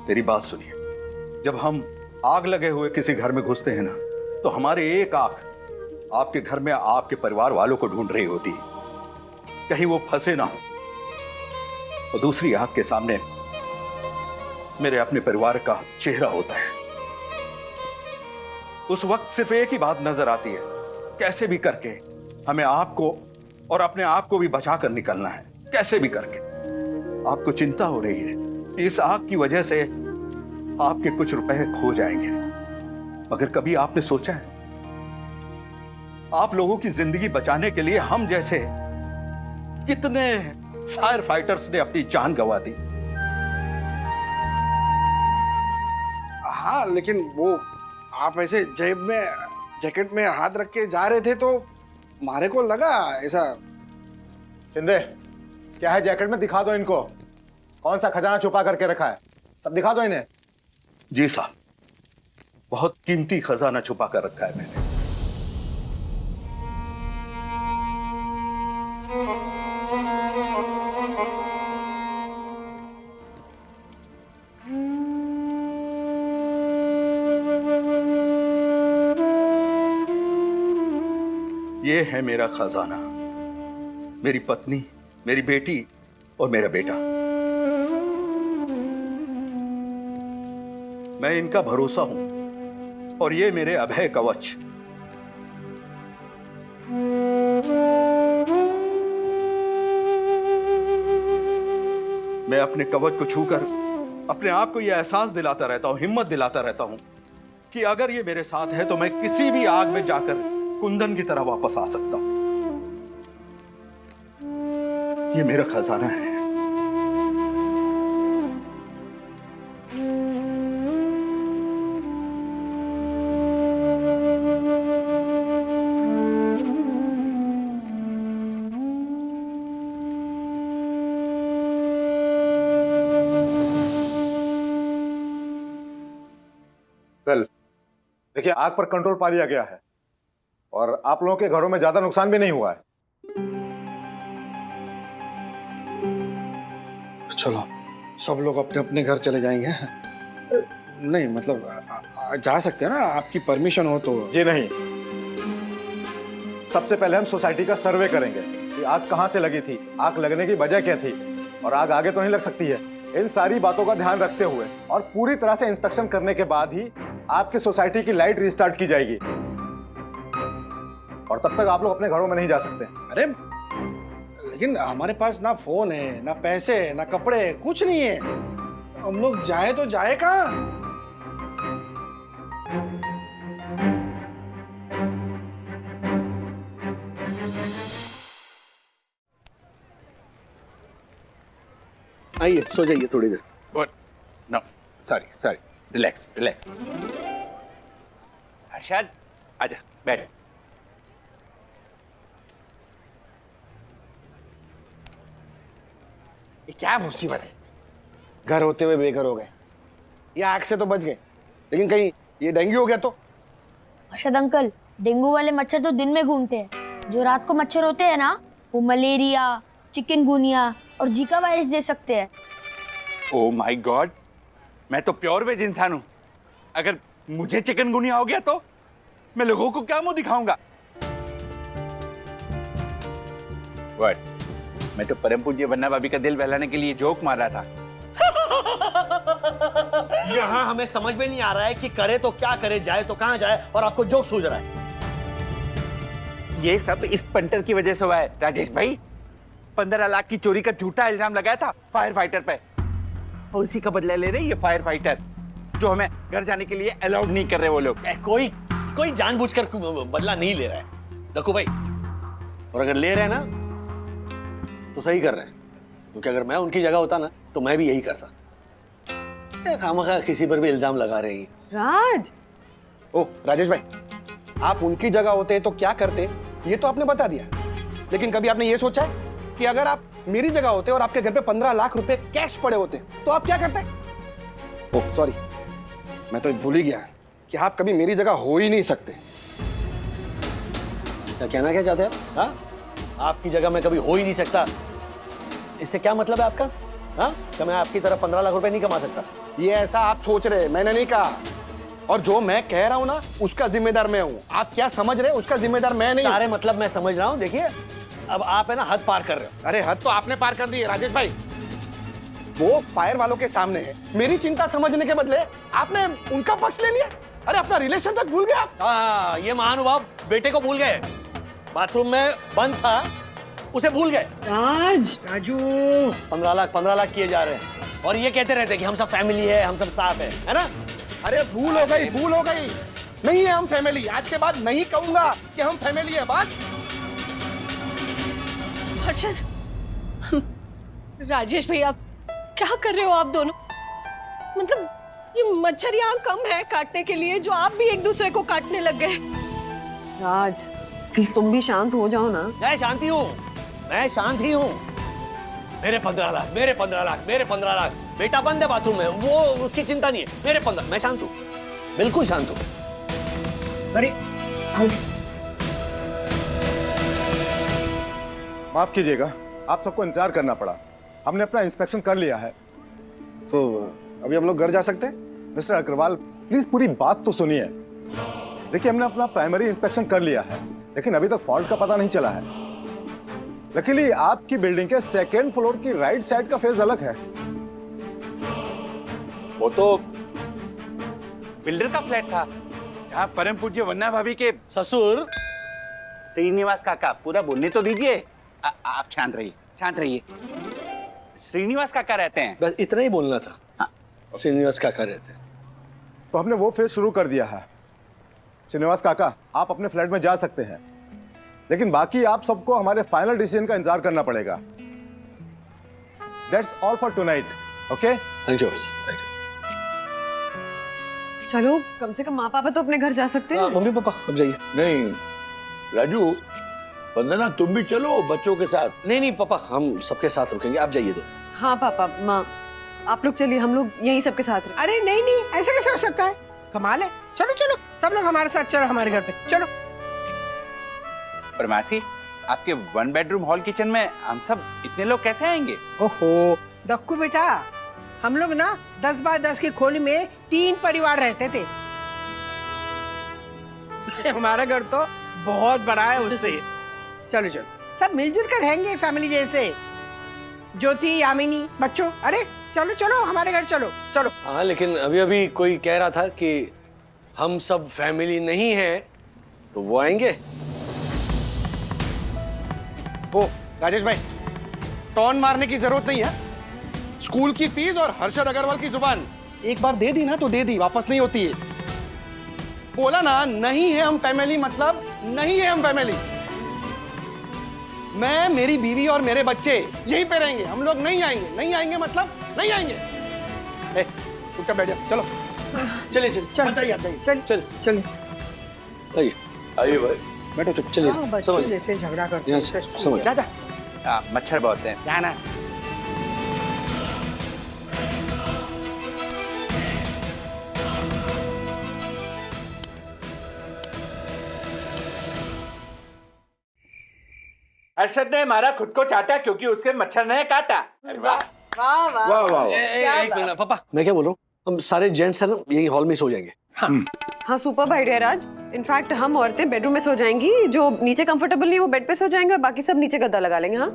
मेरी बात सुनिए। जब हम आग लगे हुए किसी घर में घुसते हैं ना, तो हमारी एक आंख आपके घर में आपके परिवार वालों को ढूंढ रही होती है, कहीं वो फंसे ना हो, और दूसरी आंख के सामने मेरे अपने परिवार का चेहरा होता है। उस वक्त सिर्फ एक ही बात नजर आती है, कैसे भी करके हमें आपको और अपने आप को भी बचा कर निकलना है, कैसे भी करके। आपको चिंता हो रही है कि इस आग की वजह से आपके कुछ रुपए खो जाएंगे, मगर कभी आपने सोचा है आप लोगों की जिंदगी बचाने के लिए हम जैसे कितने फायर फाइटर्स ने अपनी जान गंवा दी। हाँ, लेकिन वो आप ऐसे जेब में जैकेट में हाथ रख के जा रहे थे तो मारे को लगा ऐसा। शिंदे, क्या है जैकेट में? दिखा दो इनको, कौन सा खजाना छुपा करके रखा है, सब दिखा दो इन्हें। जी साहब, बहुत कीमती खजाना छुपा कर रखा है मैंने। ये है मेरा खजाना, मेरी पत्नी, मेरी बेटी और मेरा बेटा। मैं इनका भरोसा हूं और ये मेरे अभय कवच। मैं अपने कवच को छूकर अपने आप को यह एहसास दिलाता रहता हूं, हिम्मत दिलाता रहता हूं कि अगर ये मेरे साथ है तो मैं किसी भी आग में जाकर कुंदन की तरह वापस आ सकता हूं। ये मेरा खजाना है। वेल, देखिए, आग पर कंट्रोल पा लिया गया है और आप लोगों के घरों में ज्यादा नुकसान भी नहीं हुआ है। चलो, सब लोग अपने अपने घर चले जाएंगे। नहीं मतलब जा सकते हैं ना, आपकी परमिशन हो तो। जी नहीं, सबसे पहले हम सोसाइटी का सर्वे करेंगे कि आग कहां से लगी थी, आग लगने की वजह क्या थी और आग आगे तो नहीं लग सकती है। इन सारी बातों का ध्यान रखते हुए और पूरी तरह से इंस्पेक्शन करने के बाद ही आपकी सोसाइटी की लाइट रिस्टार्ट की जाएगी और तब तक आप लोग अपने घरों में नहीं जा सकते। अरे लेकिन हमारे पास ना फोन है, ना पैसे, ना कपड़े, कुछ नहीं है। हम लोग जाए तो जाए कहाँ? आइए, सो जाइए थोड़ी देर। What? No, sorry, relax. Harshad, आजा, बैठ। ये क्या मुसीबत है? घर होते हुए बेघर हो गए। ये आग से तो बच गए, लेकिन कहीं ये डेंगू हो गया तो? अर्शद अंकल, डेंगू वाले मच्छर तो दिन में घूमते हैं। जो रात को मच्छर होते हैं ना, वो मलेरिया, चिकनगुनिया और जीका वायरस दे सकते हैं। ओह माय गॉड, मैं तो प्योर वेज इंसान हूं। अगर मुझे चिकनगुनिया हो गया तो मैं लोगों को क्या मुंह दिखाऊंगा? व्हाट? मैं तो परम पूज्य वन्ना भाभी का दिल बहलाने के लिए जोक मार रहा था। यहाँ हमें समझ में नहीं आ रहा है कि करे तो क्या करे, जाए तो कहाँ जाए, और आपको जोक सूझ रहा है। ये सब इस पंटर की वजह से हुआ है राजेश भाई। 15 लाख की चोरी का झूठा इल्जाम लगाया था फायर फाइटर पे, और इसी का बदला ले रहे ये फायर फाइटर जो हमें घर जाने के लिए अलाउड नहीं कर रहे वो लोग। कोई जानबूझकर बदला नहीं ले रहा है देखो भाई, और अगर ले रहे हैं ना तो सही कर रहे हैं, क्योंकि अगर मैं उनकी जगह होता ना तो मैं भी यही करता। खामखा किसी पर भी इल्जाम लगा रहे हैं। राज, ओ राजेश भाई, आप उनकी जगह होते तो क्या करते ये तो आपने बता दिया, लेकिन कभी आपने ये सोचा है कि अगर आप मेरी जगह होते और आपके घर पे 15 लाख रुपए कैश पड़े होते तो आप क्या करते? ओह सॉरी, मैं तो भूल ही गया कि आप कभी मेरी जगह हो ही नहीं सकते। क्या कहना क्या चाहते हैं आप? हाँ? आपकी जगह मैं कभी हो ही नहीं सकता। इससे क्या मतलब है आपका? हाँ? क्या मैं आपकी तरह 15 लाख रुपए नहीं कमा सकता? ये ऐसा आप सोच रहे, मैंने नहीं कहा। और जो मैं कह रहा हूँ ना, उसका जिम्मेदार मैं हूँ। आप क्या समझ रहे, उसका जिम्मेदार मैं नहीं। सारे मतलब मैं समझ रहा हूँ। देखिए, अब आप है ना हद पार कर रहे हो। अरे हद तो आपने पार कर दी है राजेश भाई। वो फायर वालों के सामने है, मेरी चिंता समझने के बदले आपने उनका पक्ष ले लिया। अरे अपना रिलेशन तक भूल गए आप। हाँ, ये महानुभाव बेटे को भूल गए। बाथरूम में बंद था, उसे भूल गए। राजू 15 लाख किए जा रहे हैं और ये कहते रहते कि हम सब फैमिली है, हम सब साथ है ना? अरे भूल हो गई। नहीं है हम फैमिली। आज के बाद नहीं कहूंगा कि हम फैमिली है। बात राजेश भैया, क्या कर रहे हो आप दोनों? मतलब ये मच्छर यहाँ कम है काटने के लिए, जो आप भी एक दूसरे को काटने लग गए। राज प्लीज तुम भी शांत हो जाओ ना। मैं शांत ही हूँ। मेरे 15 लाख, मेरे 15 लाख, मेरे 15 लाख। बेटा बंद है बाथरूम में, वो उसकी चिंता नहीं है। मेरे 15, मैं शांत हूँ, बिल्कुल शांत हूँ। अरे माफ कीजिएगा, आप सबको इंतजार करना पड़ा। हमने अपना इंस्पेक्शन कर लिया है। तो अभी हम लोग घर जा सकते हैं? मिस्टर अग्रवाल, प्लीज पूरी बात तो सुनिए। देखिए, हमने अपना प्राइमरी इंस्पेक्शन कर लिया है, लेकिन अभी तक फॉल्ट का पता नहीं चला है। लकीली आपकी बिल्डिंग के सेकेंड फ्लोर की राइट साइड का फेज अलग है। वो तो बिल्डर का फ्लैट था, जहाँ परम पूज्य वन्ना भाभी के ससुर श्रीनिवास काका। पूरा बोलने तो दीजिए। आप शांत रहिए। श्रीनिवास काका रहते हैं। बस इतना ही बोलना था। हाँ। श्रीनिवास काका रहते हैं। तो हमने वो फेज शुरू कर दिया है। श्रीनिवास काका, आप अपने फ्लैट में जा सकते हैं, लेकिन बाकी आप सबको हमारे फाइनल डिसीजन का इंतजार करना पड़ेगा। That's all for tonight. Okay, thank you thank you. चलो, कम से कम माँ पापा तो अपने घर जा सकते हैं। मम्मी पापा अब जाइए। नहीं राजू, वंदना तुम भी चलो बच्चों के साथ। नहीं पापा, हम सबके साथ रुकेंगे, आप जाइए तो। हाँ पापा, माँ आप लोग चलिए, हम लोग यहीं सबके साथ रहें। अरे नहीं, ऐसे कैसे हो सकता है? कमाल है। चलो सब लोग हमारे साथ चलो, हमारे घर पे चलो। पर मासी, आपके 1 बेडरूम हॉल किचन में हम सब इतने लोग कैसे आएंगे? ओहो दक्कू बेटा, हम लोग ना 10 बाय 10 की खोली में 3 परिवार रहते थे। हमारा घर तो बहुत बड़ा है उससे। चलो सब मिलजुल कर रहेंगे फैमिली जैसे। ज्योति, यामिनी, बच्चों, अरे चलो हमारे घर चलो। हाँ, लेकिन अभी कोई कह रहा था कि हम सब फैमिली नहीं हैं, तो वो आएंगे। ओ राजेश भाई, टॉन मारने की जरूरत नहीं है। स्कूल की फीस और हर्षद अग्रवाल की जुबान एक बार दे दी ना तो दे दी, वापस नहीं होती है। बोला ना, नहीं है हम फैमिली मतलब नहीं है हम फैमिली। मैं, मेरी बीवी और मेरे बच्चे यहीं पे रहेंगे। हम लोग नहीं आएंगे मतलब नहीं आएंगे। चुपचाप बैठ जाओ। चलो चलिए चल आइए भाई, बैठो चुप। चलिए, बच्चों जैसे झगड़ा करते हैं। समझ। जा मच्छर बहुत हैं। जाना। हर्षद ने मारा, खुद को चाटा क्योंकि उसके मच्छर ने काटा। अरे वाह। वाह। एक मिनट पापा, मैं क्या बोल रहा हूँ, हम सारे जेंट्स है ना यही हॉल में सो जाएंगे। हाँ सुपर आइडिया राज। इनफैक्ट हम औरतें बेडरूम में सो जाएंगी, जो नीचे कंफर्टेबल नहीं वो बेड पे सो जाएंगे और बाकी सब नीचे गद्दा लगा लेंगे। हाँ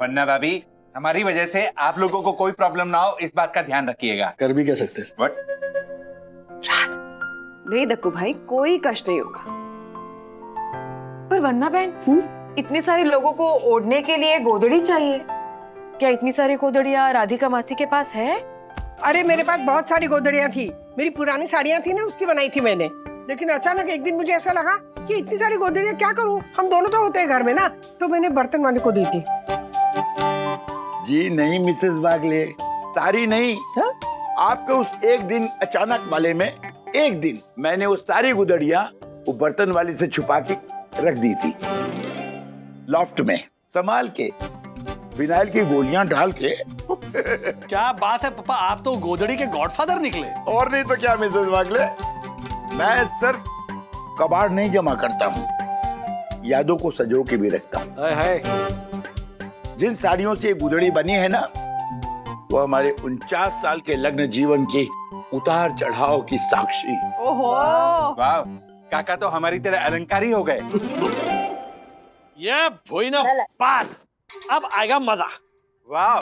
वन्ना भाभी, हमारी वजह से आप लोगों को कोई प्रॉब्लम ना हो, इस बात का ध्यान रखिएगा। कर भी कह सकते हैं। What? नहीं दक्कू भाई, कोई कष्ट नहीं होगा। पर वन्ना बहन, इतने सारे लोगों को ओढ़ने के लिए गोदड़ी चाहिए। क्या इतनी सारी गोदड़ियाँ राधिका मासी के पास है? अरे मेरे पास बहुत सारी गोदड़ियाँ थी, मेरी पुरानी साड़ियाँ थी ना, उसकी बनाई थी मैंने। लेकिन अचानक एक दिन मुझे ऐसा लगा कि इतनी सारी गोदड़ियाँ क्या करूँ, हम दोनों तो होते हैं घर में ना, तो मैंने बर्तन वाले को दी थी। जी नहीं मिसेस बागले, सारी नहीं। हा? आपके उस एक दिन अचानक वाले में एक दिन मैंने वो सारी गुदड़ियाँ वो बर्तन वाली से छुपा के रख दी थी लॉफ्ट में, संभाल के विनाइल की गोलियां डाल के। क्या बात है पापा, आप तो गोदड़ी के गॉडफादर निकले। और नहीं तो क्या मिसेस बागले, मैं सिर्फ कबाड़ नहीं जमा करता हूँ, यादों को सजो के भी रखता हूँ। जिन साड़ियों से गुदड़ी बनी है ना, वो हमारे 49 साल के लग्न जीवन के उतार चढ़ाव की साक्षी। ओहो, वाह, काका तो हमारी तरह अलंकारी हो गए। ये भोई ना बात, अब आएगा मजा। वाह,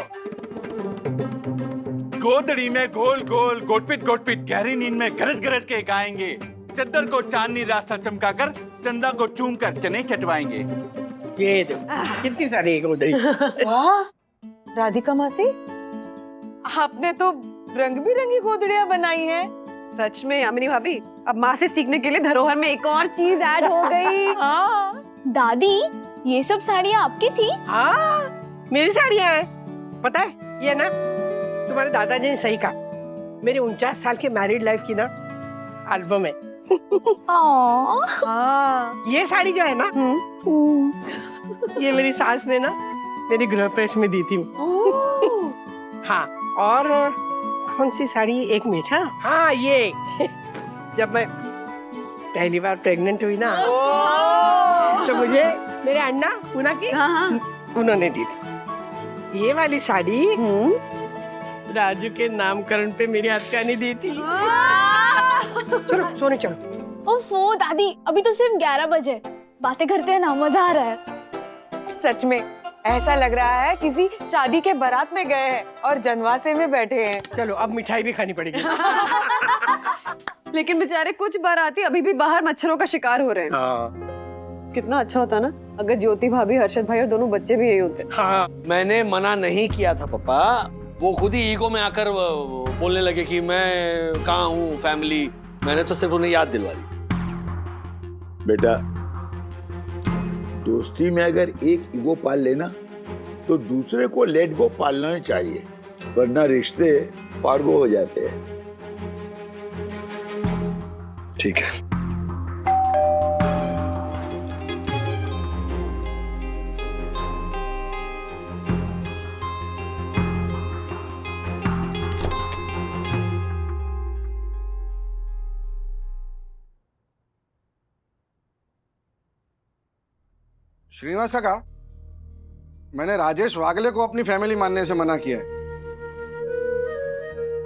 गोदड़ी में गोल गोल गोटपिट गोटपिट गहरी नींद में गरज गरज के गाएंगे, चद्दर को चांदनी रास्ता चमकाकर चंदा को चूम कर चने चटवाएंगे। ये देखो कितनी सारी गोदड़ी। वाह राधिका मौसी, आपने तो रंग बिरंगी गोदड़ियां बनाई हैं। सच में यामिनी भाभी, अब माँ से सीखने के लिए धरोहर में एक और चीज ऐड हो गई। हाँ दादी, ये सब साड़ियाँ आपकी थी? हाँ मेरी साड़ियाँ हैं। पता है ये ना, तुम्हारे दादाजी ने सही कहा, मेरे 49 साल के मैरिड लाइफ की ना एल्बम है। हाँ, ये साड़ी जो है ना, ये मेरी सास ने ना मेरी गृह प्रवेश में दी थी। हाँ, और कौन सी साड़ी, एक मिनट। हाँ ये जब मैं पहली बार प्रेग्नेंट हुई ना, तो मुझे मेरे अन्ना पूना की उन्होंने दी थी। ये वाली साड़ी राजू के नामकरण पे मेरी हथकनी दी थी। चलो सोने चलो। ओफो दादी, अभी तो सिर्फ 11 बजे, बातें करते हैं ना, मजा आ रहा है। सच में ऐसा लग रहा है किसी शादी के बारात में गए हैं और जनवासे में बैठे हैं। चलो अब मिठाई भी खानी पड़ेगी। लेकिन बेचारे कुछ बाराती अभी भी बाहर मच्छरों का शिकार हो रहे हैं। कितना अच्छा होता ना अगर ज्योति भाभी, हर्षद भाई और दोनों बच्चे भी यही होते। हाँ, मैंने मना नहीं किया था पापा, वो खुद ही ईगो में आकर बोलने लगे कि मैं कहाँ हूँ, फैमिली। मैंने तो सिर्फ उन्हें याद दिलवा दी। बेटा, दोस्ती में अगर एक ईगो पाल लेना तो दूसरे को लेट गो पालना ही चाहिए, वरना रिश्ते फारगो हो जाते हैं। ठीक है। श्रीनिवास काका, मैंने राजेश वागले को अपनी फैमिली मानने से मना किया है,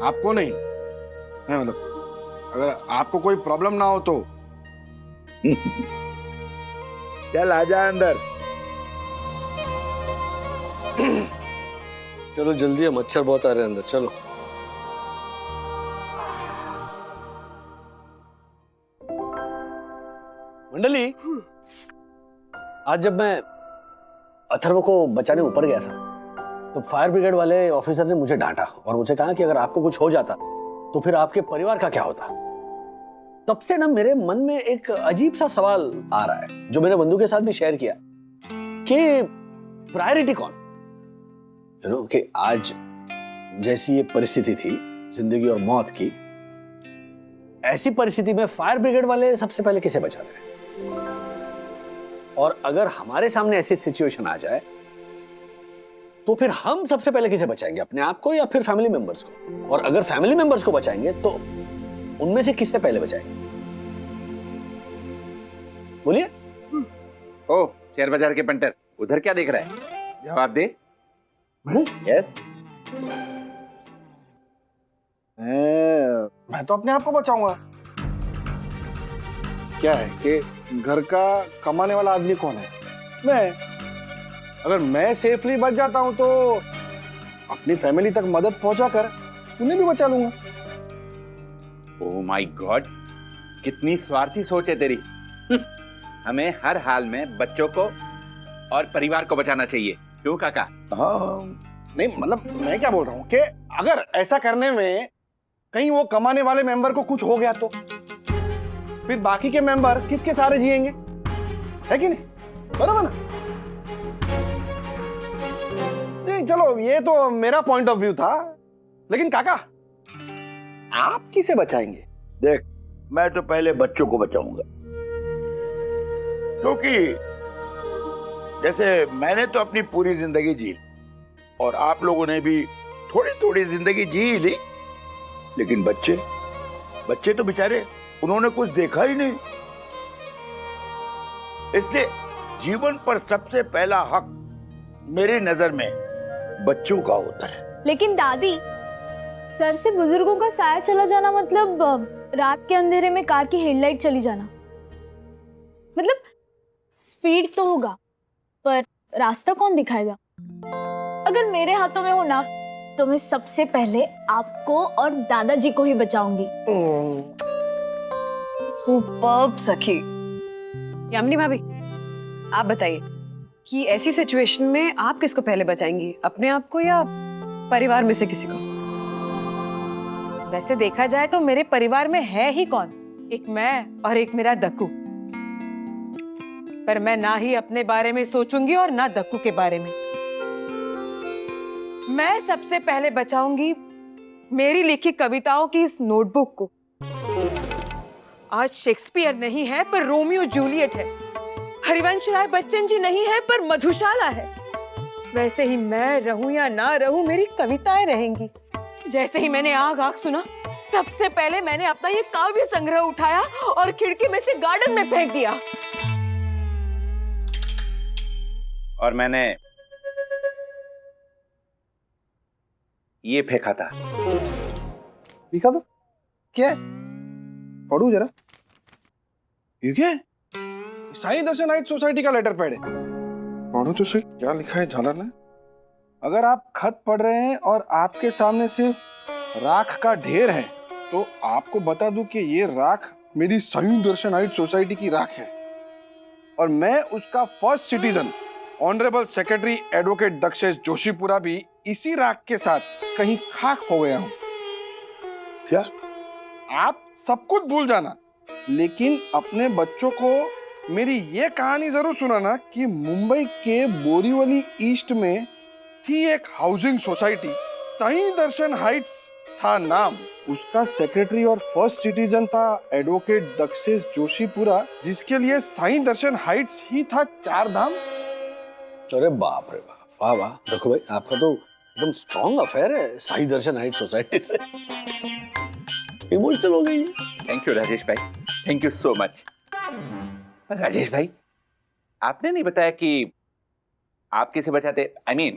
आपको नहीं। मतलब अगर आपको कोई प्रॉब्लम ना हो तो। चल आजा अंदर। चलो जल्दी है, मच्छर बहुत आ रहे हैं अंदर, चलो। मंडली, आज जब मैं अथर्व को बचाने ऊपर गया था तो फायर ब्रिगेड वाले ऑफिसर ने मुझे डांटा और मुझे कहा कि अगर आपको कुछ हो जाता तो फिर आपके परिवार का क्या होता। तब से ना मेरे मन में एक अजीब सा सवाल आ रहा है, जो मैंने बंधु के साथ भी शेयर किया, कि प्रायोरिटी कौन। यू नो, कि आज जैसी ये परिस्थिति थी जिंदगी और मौत की, ऐसी परिस्थिति में फायर ब्रिगेड वाले सबसे पहले किसे बचाते हैं, और अगर हमारे सामने ऐसी सिचुएशन आ जाए तो फिर हम सबसे पहले किसे बचाएंगे, अपने आप को या फिर फैमिली मेंबर्स को। और अगर फैमिली मेंबर्स को बचाएंगे तो उनमें से किसे पहले बचाएंगे, बोलिए। ओ शेयर बाजार के पंटर, उधर क्या देख रहा है, जवाब दे। यस, मैं तो अपने आप को बचाऊंगा। क्या है कि घर का कमाने वाला आदमी कौन है, मैं। अगर मैं सेफली बच जाता हूं तो अपनी फैमिली तक मदद पहुंचाकर उन्हें भी बचा लूंगा। ओह माय गॉड, कितनी स्वार्थी सोच है तेरी। हमें हर हाल में बच्चों को और परिवार को बचाना चाहिए, क्यों काका? हाँ, नहीं मतलब मैं क्या बोल रहा हूँ कि अगर ऐसा करने में कहीं वो कमाने वाले मेंबर को कुछ हो गया तो फिर बाकी के मेंबर किसके सहारे जिएंगे, है कि नहीं? बराबर ना? नहीं चलो, ये तो मेरा पॉइंट ऑफ व्यू था, लेकिन काका आप किसे बचाएंगे? देख, मैं तो पहले बच्चों को बचाऊंगा, क्योंकि जैसे मैंने तो अपनी पूरी जिंदगी जी ली और आप लोगों ने भी थोड़ी थोड़ी जिंदगी जी ली, लेकिन बच्चे तो बेचारे उन्होंने कुछ देखा ही नहीं। इसलिए जीवन पर सबसे पहला हक मेरी नजर में बच्चों का होता है। लेकिन दादी, सर से बुजुर्गों का साया चला जाना मतलब रात के अंधेरे में कार की हेडलाइट चली जाना। मतलब स्पीड तो होगा पर रास्ता कौन दिखाएगा? अगर मेरे हाथों में हो ना तो मैं सबसे पहले आपको और दादाजी को ही बचाऊंगी। सुपर्ब सखी। यामिनी भाभी, आप बताइए कि ऐसी सिचुएशन में आप किसको पहले बचाएंगी, अपने आप को या परिवार में से किसी को? वैसे देखा जाए तो मेरे परिवार में है ही कौन, एक मैं और एक मेरा दक्कू। पर मैं ना ही अपने बारे में सोचूंगी और ना दक्कू के बारे में। मैं सबसे पहले बचाऊंगी मेरी लिखी कविताओं की इस नोटबुक को। आज शेक्सपियर नहीं है पर रोमियो जूलियट है, हरिवंश राय बच्चन जी नहीं है पर मधुशाला है। वैसे ही मैं रहूं या ना रहूं, मेरी कविताएं रहेंगी। जैसे ही मैंने आग आग सुना, सबसे पहले मैंने अपना ये काव्य संग्रह उठाया और खिड़की में से गार्डन में फेंक दिया। और मैंने ये फेंका था। लिखा था क्या? पढ़ू जरा। ये क्या है? साईं दर्शन हाइट सोसाइटी का लेटर पैड है। पढ़ो तो सही, क्या लिखा है झालर ने? अगर आप खत पढ़ रहे हैं और आपके सामने सिर्फ राख का ढेर है तो आपको बता दूं कि ये राख मेरी साईं दर्शन हाइट सोसाइटी की राख है और मैं उसका first citizen honourable secretary advocate Dakshesh Joshipura भी इसी राख के साथ कहीं खाक हो गया हूं। क्या? आप सब कुछ भूल जाना, लेकिन अपने बच्चों को मेरी ये कहानी जरूर सुनाना कि मुंबई के बोरीवली ईस्ट में थी एक हाउसिंग सोसाइटी, साईं दर्शन हाइट्स था नाम। उसका सेक्रेटरी और फर्स्ट सिटीजन था एडवोकेट दक्षेश जोशीपुरा, जिसके लिए साईं दर्शन हाइट्स ही था चार धाम। अरे बाप रे बाप, वाह वाह। देखो भाई, आपका तो एकदम स्ट्रॉन्ग अफेयर है साईं दर्शन हाइट सोसाइटी से। इमोशनल हो गई। थैंक यू राजेश भाई, thank you so much. Rajesh भाई, आपने नहीं बताया कि आप किसे बचाते? I mean,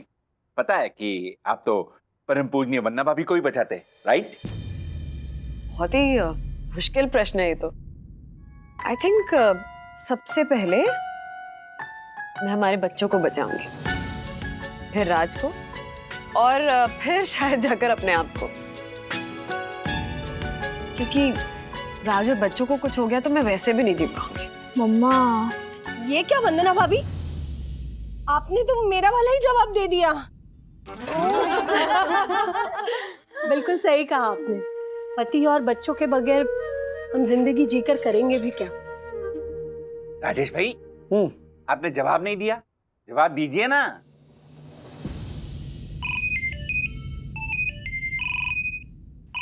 पता है कि आप तो परम पूजनीय वन्ना भाभी को ही बचाते, राइट? बहुत ही मुश्किल प्रश्न है ये तो। आई थिंक सबसे पहले मैं हमारे बच्चों को बचाऊंगी, फिर राज को और फिर शायद जाकर अपने आप को, क्योंकि राज और बच्चों को कुछ हो गया तो मैं वैसे भी नहीं जी पाऊंगी। मम्मा, ये क्या वंदना भाभी, आपने तो मेरा वाला ही जवाब दे दिया। बिल्कुल सही कहा आपने। पति और बच्चों के बगैर हम जिंदगी जीकर करेंगे भी क्या? राजेश भाई, आपने जवाब नहीं दिया, जवाब दीजिए ना।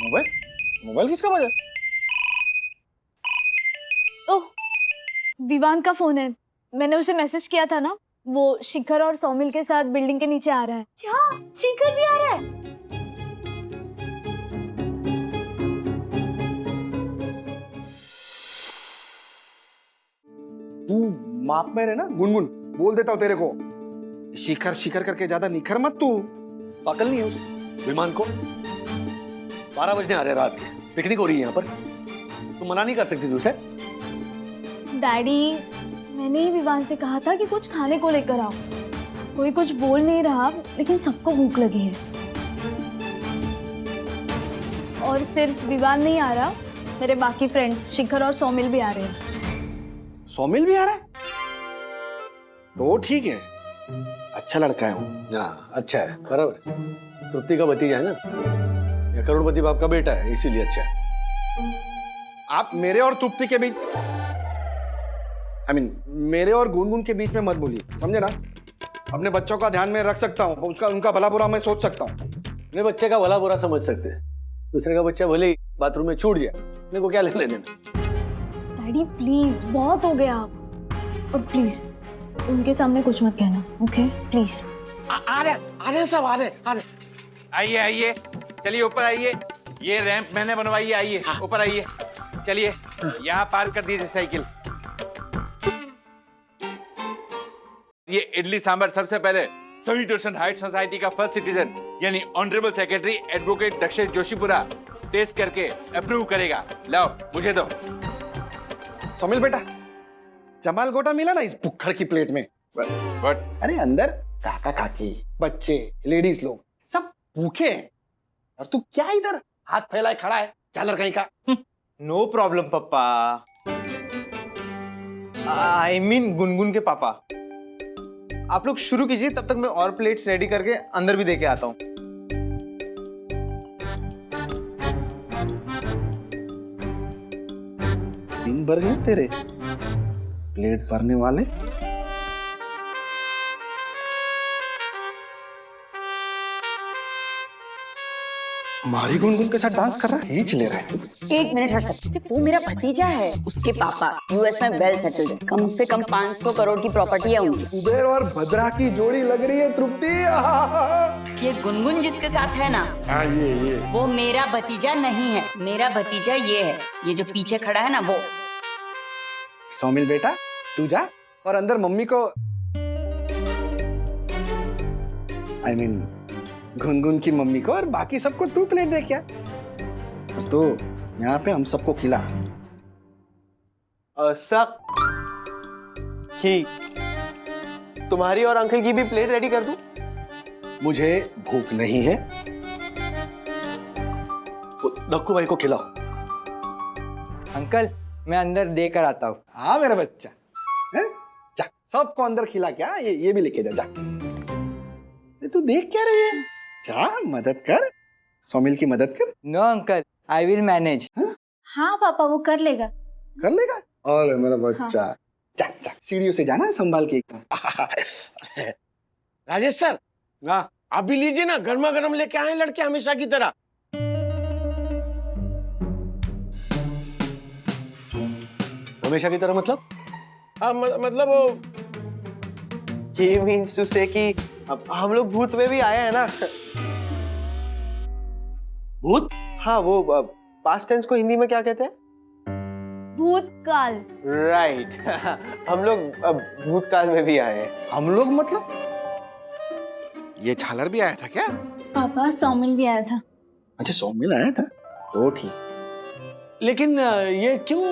मोबाइल मोबाइल किसका बजा? ओह, विवान का फोन है। मैंने उसे मैसेज किया था ना, वो शिखर और सौमिल के साथ बिल्डिंग के नीचे आ रहा है। क्या शिखर भी आ रहा है? तू माप में रहे ना गुनगुन, बोल देता हूँ तेरे को। शिखर शिखर करके ज्यादा निखर मत तू। पागल नहीं है उस विमान को? 12 बजने आ रहे रात के, पिकनिक हो रही है यहाँ पर, तुम मना नहीं कर सकती थी उसे? डैडी, मैंने ही विवान से कहा था कि कुछ खाने को लेकर आओ। कोई कुछ बोल नहीं रहा, लेकिन सबको भूख लगी है। और सिर्फ विवान नहीं आ रहा, मेरे बाकी फ्रेंड्स शिखर और सौमिल भी आ रहे हैं। सौमिल भी आ रहा है? तो ठीक है, अच्छा लड़का है वो। हाँ, अच्छा है, बराबर। तृप्ति का भतीजा है ना, या करोड़पति बाप का बेटा है, इसीलिए अच्छा है। आप मेरे और तृप्ति के बीच, मेरे और गुनगुन के बीच में मत बोलिए, समझे ना? अपने बच्चों का ध्यान में रख सकता हूँ, उसका उनका भला बुरा मैं सोच सकता हूँ। अपने बच्चे का भला बुरा समझ सकते हैं, दूसरे का बच्चा भले ही बाथरूम में छूट जाए, अपने को क्या लेने देना? डैडी प्लीज, बहुत हो गया। और प्लीज उनके सामने कुछ मत कहना, ओके? प्लीज। आ रहे सब आ रहे। आइए आइए, चलिए ऊपर आइए। ये रैंप मैंने बनवाई है, आइए ऊपर आइए। चलिए यहाँ पार्क कर दीजिए साइकिल। ये इडली सांभर सबसे पहले सही दर्शन हाइट सोसाइटी का फर्स्ट सिटीजन यानी honourable secretary advocate Dakshesh Joshipura test करके अप्रूव करेगा। लाओ मुझे दो। सोमिल बेटा, जमाल गोटा मिला ना इस भुक्खड़ की प्लेट में। What? अरे अंदर काका काकी, बच्चे, लेडीज लोग सब भूखे हैं और तू क्या इधर हाथ फैलाए खड़ा है झालर कहीं का। नो प्रॉब्लम पापा। आई मीन गुनगुन के पापा। आप लोग शुरू कीजिए, तब तक मैं और प्लेट्स रेडी करके अंदर भी देके आता हूँ। दिन भर गए तेरे प्लेट भरने वाले। हमारी गुनगुन के साथ डांस कर रहा है, खींच ले रहा है। एक मिनट हर्षद, वो मेरा भतीजा है। उसके पापा यूएस में वेल सेटल्ड है, कम से कम 500 करोड़ की प्रॉपर्टी है उनकी। कुबेर और भद्रा की जोड़ी लग रही है तृप्ति। ये गुनगुन जिसके साथ है ना, ये वो मेरा भतीजा नहीं है। मेरा भतीजा ये है, ये जो पीछे खड़ा है ना वो। सोमिल बेटा, तू जा और अंदर मम्मी को I mean, गुनगुन की मम्मी को और बाकी सबको तू प्लेट दे क्या। और तू यहाँ पे हम सबको खिला। तुम्हारी और अंकल की भी प्लेट रेडी कर दूं? मुझे भूख नहीं है। दक्कू भाई को खिलाओ। अंकल मैं अंदर देकर आता हूँ। हाँ मेरा बच्चा, है? जा सबको अंदर खिला क्या, ये भी लेके जा। तू देख क्या रही है, जा मदद कर, सोमिल की मदद कर। No uncle, I will manage. हाँ पापा, वो कर लेगा। कर लेगा? अरे मेरा बच्चा, हाँ। जा जा सीढ़ियों से जाना संभाल के एकदम। राजेश सर, आप भी लीजिए ना, गर्मा गर्म लेके आए लड़के हमेशा की तरह। हमेशा की तरह मतलब? मतलब वो ये मीन्स टू से कि अब हम लोग भूत में भी आए हैं ना। भूत? हाँ, वो पास्ट टेंस को हिंदी में क्या कहते हैं? भूतकाल। राइट। हम लोग भूतकाल में भी आए हैं। हम लोग मतलब ये झालर भी आया था क्या? पापा सोमिल भी आया था। अच्छा सोमिल आया था तो ठीक। लेकिन ये क्यों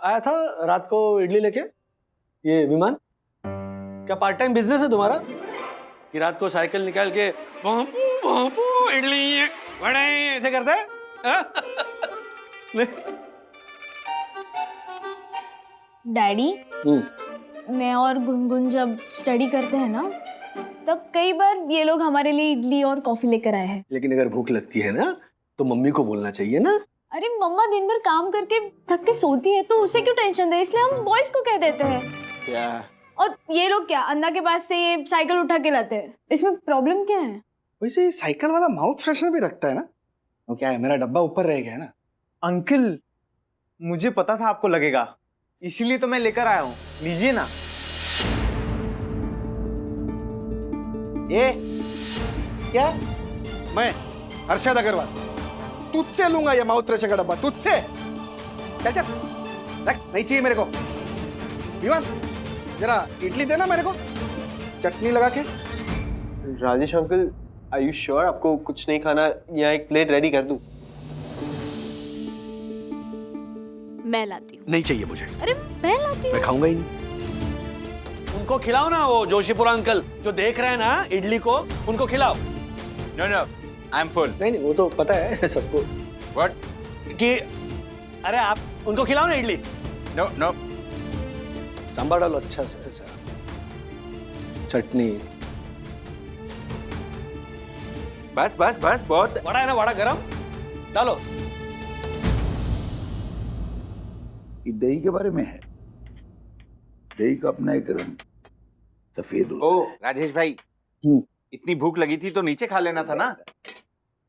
आया था रात को इडली लेके? ये विमान क्या पार्ट टाइम बिजनेस है तुम्हारा कि रात को साइकिल निकाल के बापू इडली बड़े ऐसे करता है? डैडी, मैं और गुनगुन जब स्टडी करते हैं ना, तब कई बार ये लोग हमारे लिए इडली और कॉफी लेकर आए हैं। लेकिन अगर भूख लगती है ना तो मम्मी को बोलना चाहिए ना। अरे मम्मा दिन भर काम करके थक के सोती है, तो उसे क्यों टेंशन दे, इसलिए हम बॉयज को कह देते हैं। क्या? और ये लोग क्या अन्ना के पास से ये साइकिल उठा के लाते हैं, इसमें प्रॉब्लम क्या है? वैसे साइकिल वाला माउथ फ्रेशनर भी रखता है ना, वो क्या है, मेरा डब्बा ऊपर रह गया है ना। अंकल मुझे पता था आपको लगेगा, इसीलिए तो मैं लेकर आया हूँ, लीजिए ना। ये क्या? मैं हर्षद अग्रवाल तुझसे लूंगा ये माउथ फ्रेशनर का डब्बा, तुझसे। चल चल रख, नहीं चाहिए मेरे को। विमान जरा इडली देना मेरे को, चटनी लगा के। Rajesh uncle, are you sure आपको कुछ नहीं खाना? यहाँ एक प्लेट रेडी कर दूं? मैं लाती हूँ। नहीं चाहिए मुझे। अरे मैं लाती हूँ। मैं खाऊंगा ही नहीं। उनको खिलाओ ना, वो जोशीपुरा अंकल जो देख रहे हैं ना इडली को, उनको खिलाओ। No no, I am full. नहीं वो तो पता है सबको। व्हाट? कि अरे आप उनको खिलाओ ना इडली। नो नो, सांभर डालो अच्छा से, ऐसा चटनी। बस बस बस, बहुत वड़ा है ना, वड़ा गरम डालो। दही के बारे में है, दही का अपना एक रंग सफेद होता ओ राजेश भाई, इतनी भूख लगी थी तो नीचे खा लेना था ना।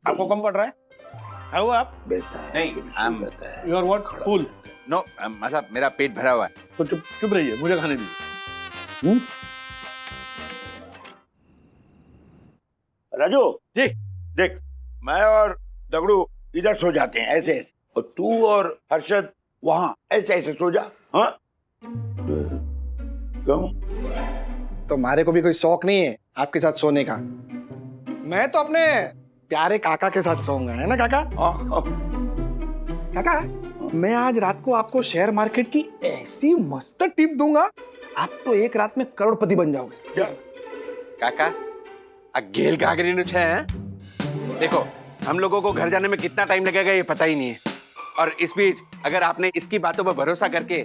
आपको कम पड़ रहा है? खाओ आप। नहीं, you are what? Full? No, मतलब मेरा पेट भरा हुआ है। तो चुप रहिए, मुझे खाने दीजिए। राजू जी, देख मैं और दगड़ू इधर सो जाते हैं ऐसे ऐसे, और तू और हर्षद वहां ऐसे ऐसे सो जा। हाँ क्यों? तो हमारे को भी कोई शौक नहीं है आपके साथ सोने का। मैं तो अपने प्यारे काका के साथ सोऊंगा, है ना काका? काका, मैं आज रात को आपको शेयर मार्केट की ऐसी मस्त टिप दूंगा, आप तो एक रात में करोड़पति बन जाओगे। क्या काका गेल गागरी नु छे हैं? देखो हम लोगों को घर जाने में कितना टाइम लगेगा ये पता ही नहीं है, और इस बीच अगर आपने इसकी बातों पर भरोसा करके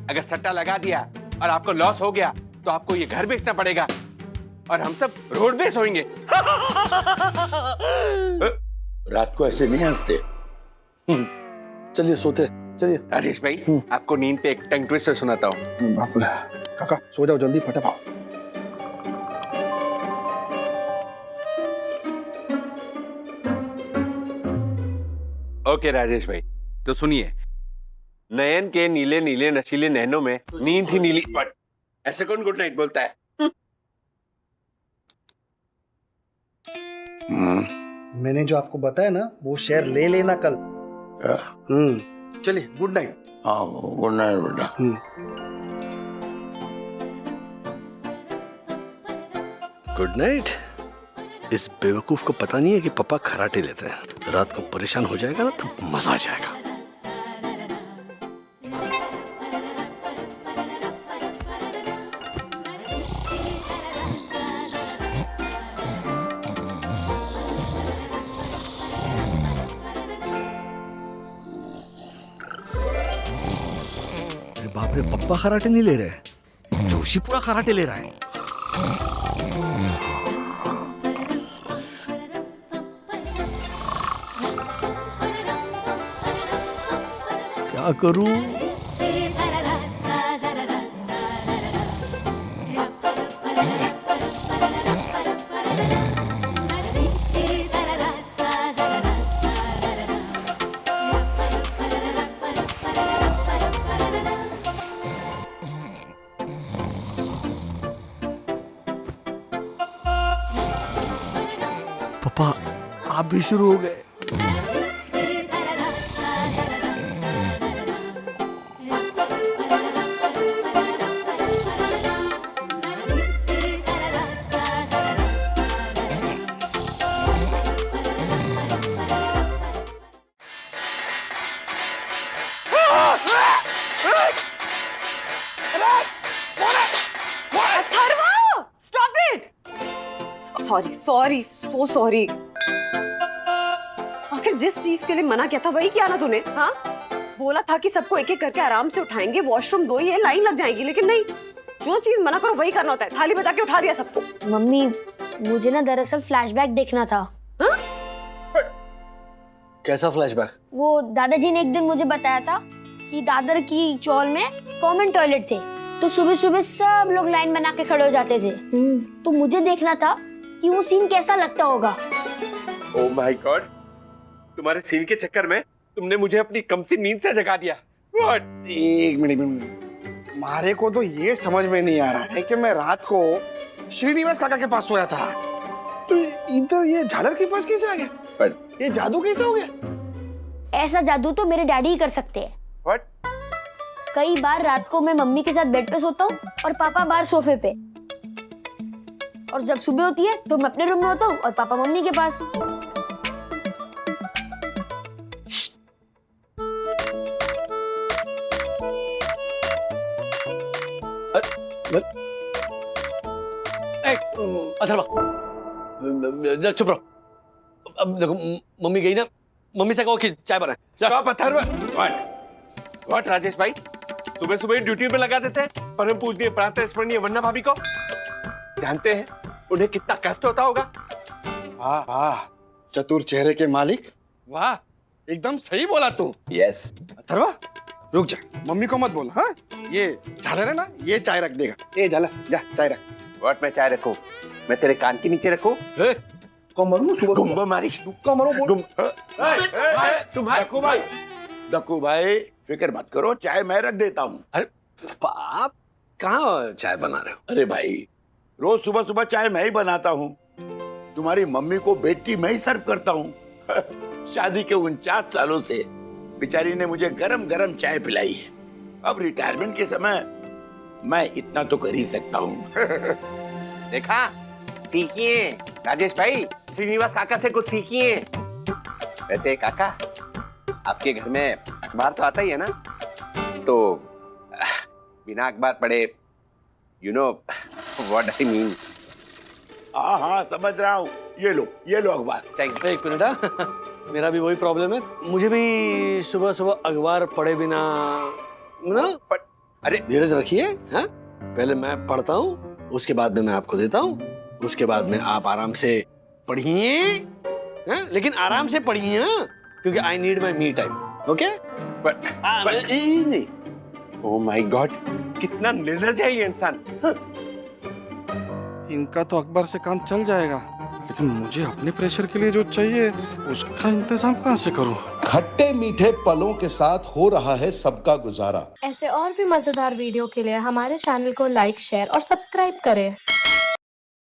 अगर सट्टा लगा दिया और आपको लॉस हो गया तो आपको ये घर बेचना पड़ेगा और हम सब रोड पे सोएंगे। रात को ऐसे नहीं हंसते। चलिए सोते, चलिए। राजेश भाई आपको नींद पे एक टंग ट्विस्टर सुनाता हूँ। काका सो जाओ जल्दी फटाफट। ओके राजेश भाई, तो सुनिए। नयन के नीले नीले नशीले नैनों में नींद ही नीली, बट ऐसे कौन गुड नाइट बोलता है? मैंने जो आपको बताया ना वो शेयर ले लेना कल। चलिए गुड नाइट। हाँ गुड नाइट बेटा। Good night. इस बेवकूफ को पता नहीं है कि पापा खराटे लेते हैं। रात को परेशान हो जाएगा ना तो मजा आ जाएगा। अरे बाप रे, पप्पा खराटे नहीं ले रहे, जोशी पूरा खराटे ले रहा है। क्या करूं? पापा आप भी शुरू हो गए। Sorry sorry so sorry. आखिर जिस चीज के लिए मना किया था वही किया ना तूने? हाँ बोला था कि सबको एक एक करके आराम से उठाएंगे, वॉशरूम दो ही है, लाइन लग जाएगी, लेकिन नहीं, जो चीज मना करो वही करना होता है। थाली बजा के उठा दिया सबको। मम्मी मुझे ना दरअसल फ्लैशबैक देखना था। हा? कैसा फ्लैशबैक? वो दादाजी ने एक दिन मुझे बताया था कि दादर की चौल में कॉमन टॉयलेट थे, तो सुबह सुबह सब लोग लाइन बना के खड़े हो जाते थे। तो मुझे देखना था कि वो सीन कैसा लगता होगा। ओह माय गॉड, तुम्हारे सीन के चक्कर में तुमने मुझे अपनी कम सी नींद से जगा दिया। What? एक मिनट, मारे को तो ये समझ में नहीं आ रहा है कि मैं रात को श्रीनिवास काका के पास सोया था, तो इधर ये झालर के पास कैसे आ गया? ये जादू कैसे हो गया? ऐसा जादू तो मेरे डैडी ही कर सकते हैं। What? कई बार रात को मैं मम्मी के साथ बेड पे सोता हूँ और पापा बाहर सोफे पे, और जब सुबह होती है तो मैं अपने रूम में होता हूँ और पापा मम्मी के पास। अथर्वा चुप रहो। अब देखो मम्मी गई ना, मम्मी से कहो कि चाय बनाए। स्टॉप अथर्वा। व्हाट राजेश भाई, सुबह सुबह ड्यूटी पे लगा देते हैं, परम पूजनीय प्रातः स्मरणीय वन्ना भाभी को। जानते हैं उन्हें कितना कष्ट होता होगा? वाह, चतुर चेहरे के मालिक, वाह, एकदम सही बोला तू। यस। अथर्वा रुक जा, मम्मी को मत बोल। हाँ ये झालर है ना, ये चाय रख देगा। ए झालर जा चाय रख। व्हाट, मैं चाय रखूं? मैं तेरे कान के नीचे रखूं? गुम्बा मारी तुम्हारे दक्कू भाई फिक्र मत करो, चाय मैं रख देता हूँ। अरे आप कहाँ चाय बना रहे हो? अरे भाई रोज सुबह सुबह चाय मैं ही बनाता हूँ, तुम्हारी मम्मी को बेड टी मैं ही सर्व करता हूँ। शादी के 49 सालों से बेचारी ने मुझे गरम गरम चाय पिलाई है। अब रिटायरमेंट के समय मैं इतना तो कर ही सकता हूँ। देखा, सीखिए राजेश भाई, श्रीनिवास काका से कुछ सीखिए। वैसे काका, आपके घर में अखबार तो आता ही है ना? तो बिना अखबार पढ़े, you know what I mean. हाँ हाँ समझ रहा हूँ। ये लो अखबार। Thank you. एक मिनट, हाँ। मेरा भी वही प्रॉब्लम है, मुझे भी सुबह सुबह अखबार पढ़े बिना ना। अरे धीरज रखिए, हाँ। पहले मैं पढ़ता हूँ, उसके बाद में मैं आपको देता हूँ, उसके बाद में आप आराम से पढ़िए, हाँ? लेकिन आराम से पढ़िए, हाँ? क्योंकि I need my me time. Okay? Oh my God, कितना निर्लज है ये इंसान। इनका तो अखबार से काम चल जाएगा, लेकिन मुझे अपने प्रेशर के लिए जो चाहिए उसका इंतजाम कहाँ से करूँ? खट्टे मीठे पलों के साथ हो रहा है सबका गुजारा। ऐसे और भी मजेदार वीडियो के लिए हमारे चैनल को लाइक, शेयर और सब्सक्राइब करें।